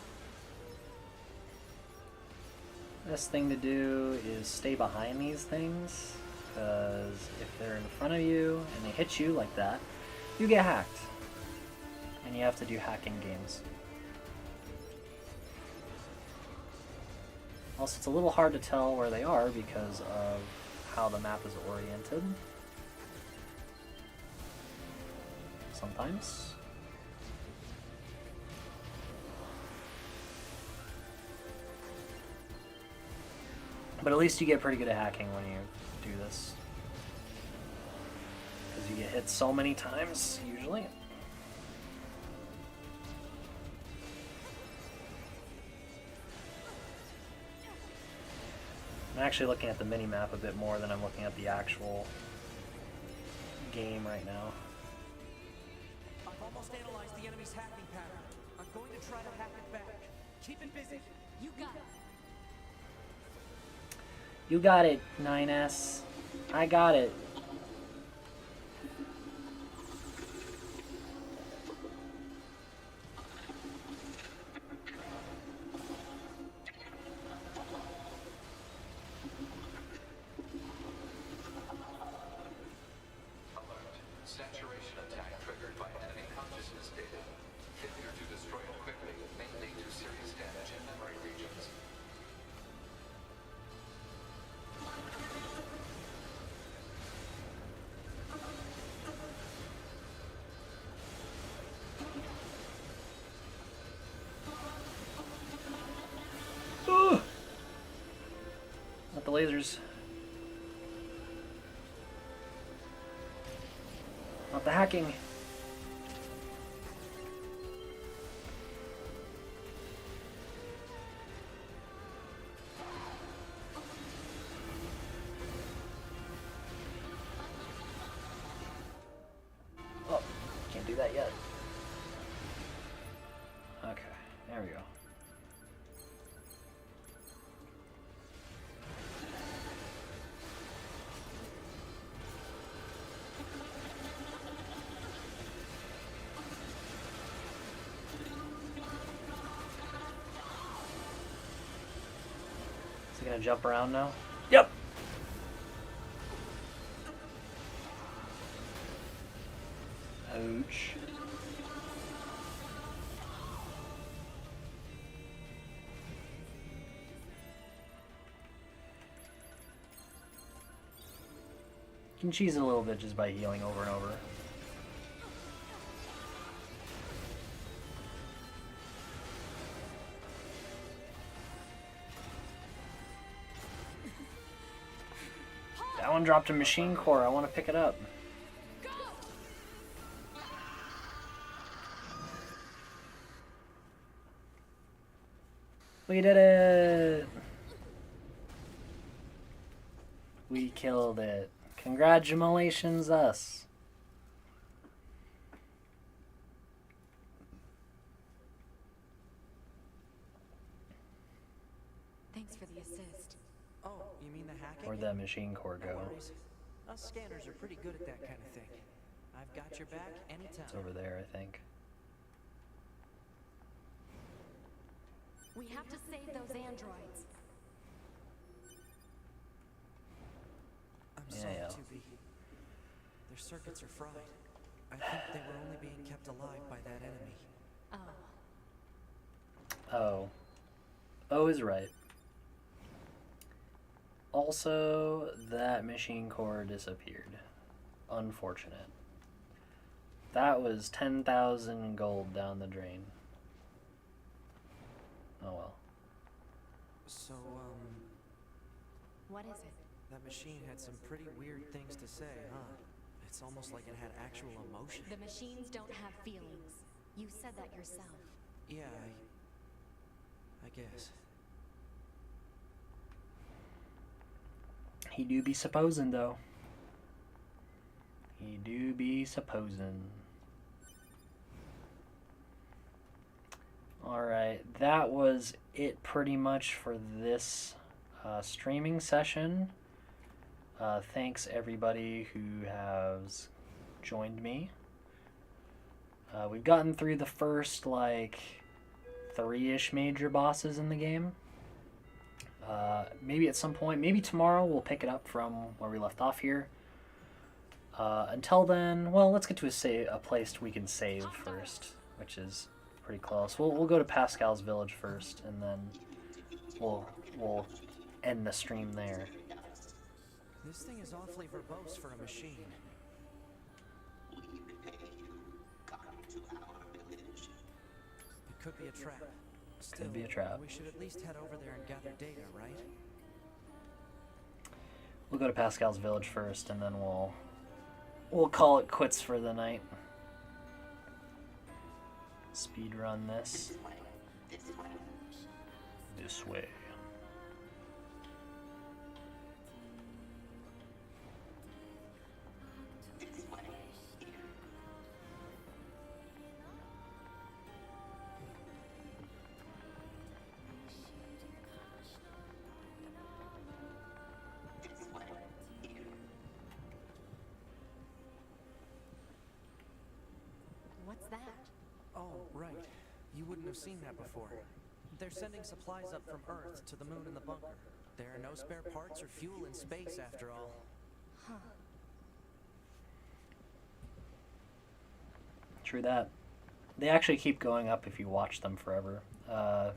A: Best thing to do is stay behind these things, because if they're in front of you and they hit you like that, you get hacked. And you have to do hacking games. Also, it's a little hard to tell where they are because of how the map is oriented. Sometimes. But at least you get pretty good at hacking when you do this. Because you get hit so many times, usually. I'm actually looking at the mini-map a bit more than I'm looking at the actual game right now.
H: I've almost analyzed the enemy's hacking pattern. I'm going to try to hack it back. Keep it busy.
G: You got it.
A: You got it, 9S. I got it.
E: Alert. Saturation attack triggered by enemy consciousness data. Failure to destroy it quickly may lead to serious damage in memory regions.
A: Not the lasers. Not the hacking. Oh, can't do that yet. Okay, there we go. Is he gonna jump around now? Yep. Ouch. You can cheese a little bit just by healing over and over. That one dropped a machine core. I want to pick it up. We did it! We killed it. Congratulations, us.
G: Thanks for the assist.
F: Oh, you mean the hacking?
A: Where'd that machine core
F: No
A: go?
F: worries. Us scanners are pretty good at that kind of thing. I've got your back anytime.
A: It's over there, I think.
G: We have to save those androids.
F: I'm
A: Yeah,
F: sorry,
A: yeah.
F: 2B. Their circuits are fried. I think they were only being kept alive by that enemy.
G: Oh.
A: Oh. O is right. Also, that machine core disappeared. Unfortunate. That was 10,000 gold down the drain. Oh well.
F: So,
B: What is it?
F: that machine had some pretty weird things to say, huh? It's almost like it had actual emotion.
G: The machines don't have feelings. You said that yourself.
F: Yeah, I guess.
A: He do be supposing, though. He do be supposing. Alright, that was it pretty much for this streaming session. Thanks everybody who has joined me. We've gotten through the first, like, 3-ish major bosses in the game. Maybe at some point, maybe tomorrow, we'll pick it up from where we left off here. Until then, well, let's get to a place we can save first, which is pretty close. We'll go to Pascal's village first, and then we'll end the stream there.
F: This thing is awfully verbose for a machine. It could be a trap. Still,
A: Could be a trap.
F: We should at least head over there and gather data, right?
A: We'll go to Pascal's village first, and then we'll call it quits for the night. Speed run this. This way.
F: Oh, right. You wouldn't have seen that before. They're sending supplies up from Earth to the moon and the bunker. There are no spare parts or fuel in space, after all.
G: Huh.
A: True that. They actually keep going up if you watch them forever. I've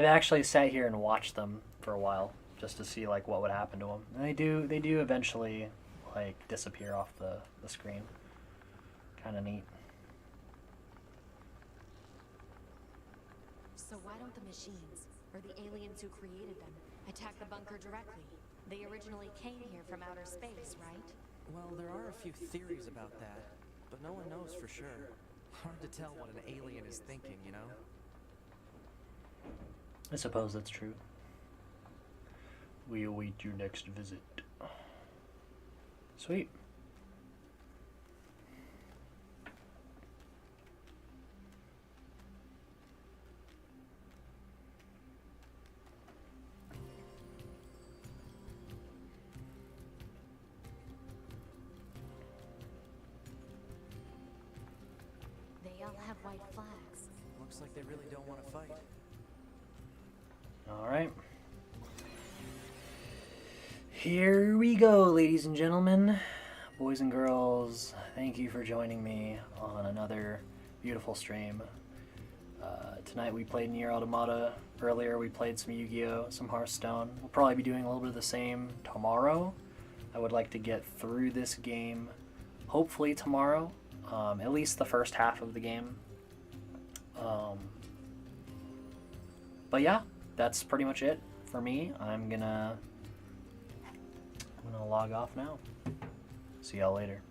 A: actually sat here and watched them for a while just to see like what would happen to them. And they do eventually like disappear off the screen. Kind of neat.
G: So why don't the machines, or the aliens who created them, attack the bunker directly? They originally came here from outer space, right?
F: Well, there are a few theories about that, but no one knows for sure. Hard to tell what an alien is thinking, you know?
A: I suppose that's true. We await your next visit. Sweet.
G: They all have white flags.
F: Looks like they really don't want to fight.
A: All right. Here we go, ladies and gentlemen, boys and girls. Thank you for joining me on another beautiful stream. Tonight we played Nier Automata. Earlier we played some Yu-Gi-Oh!, some Hearthstone. We'll probably be doing a little bit of the same tomorrow. I would like to get through this game, hopefully tomorrow, at least the first half of the game. But yeah, that's pretty much it for me. I'm gonna log off now. See y'all later.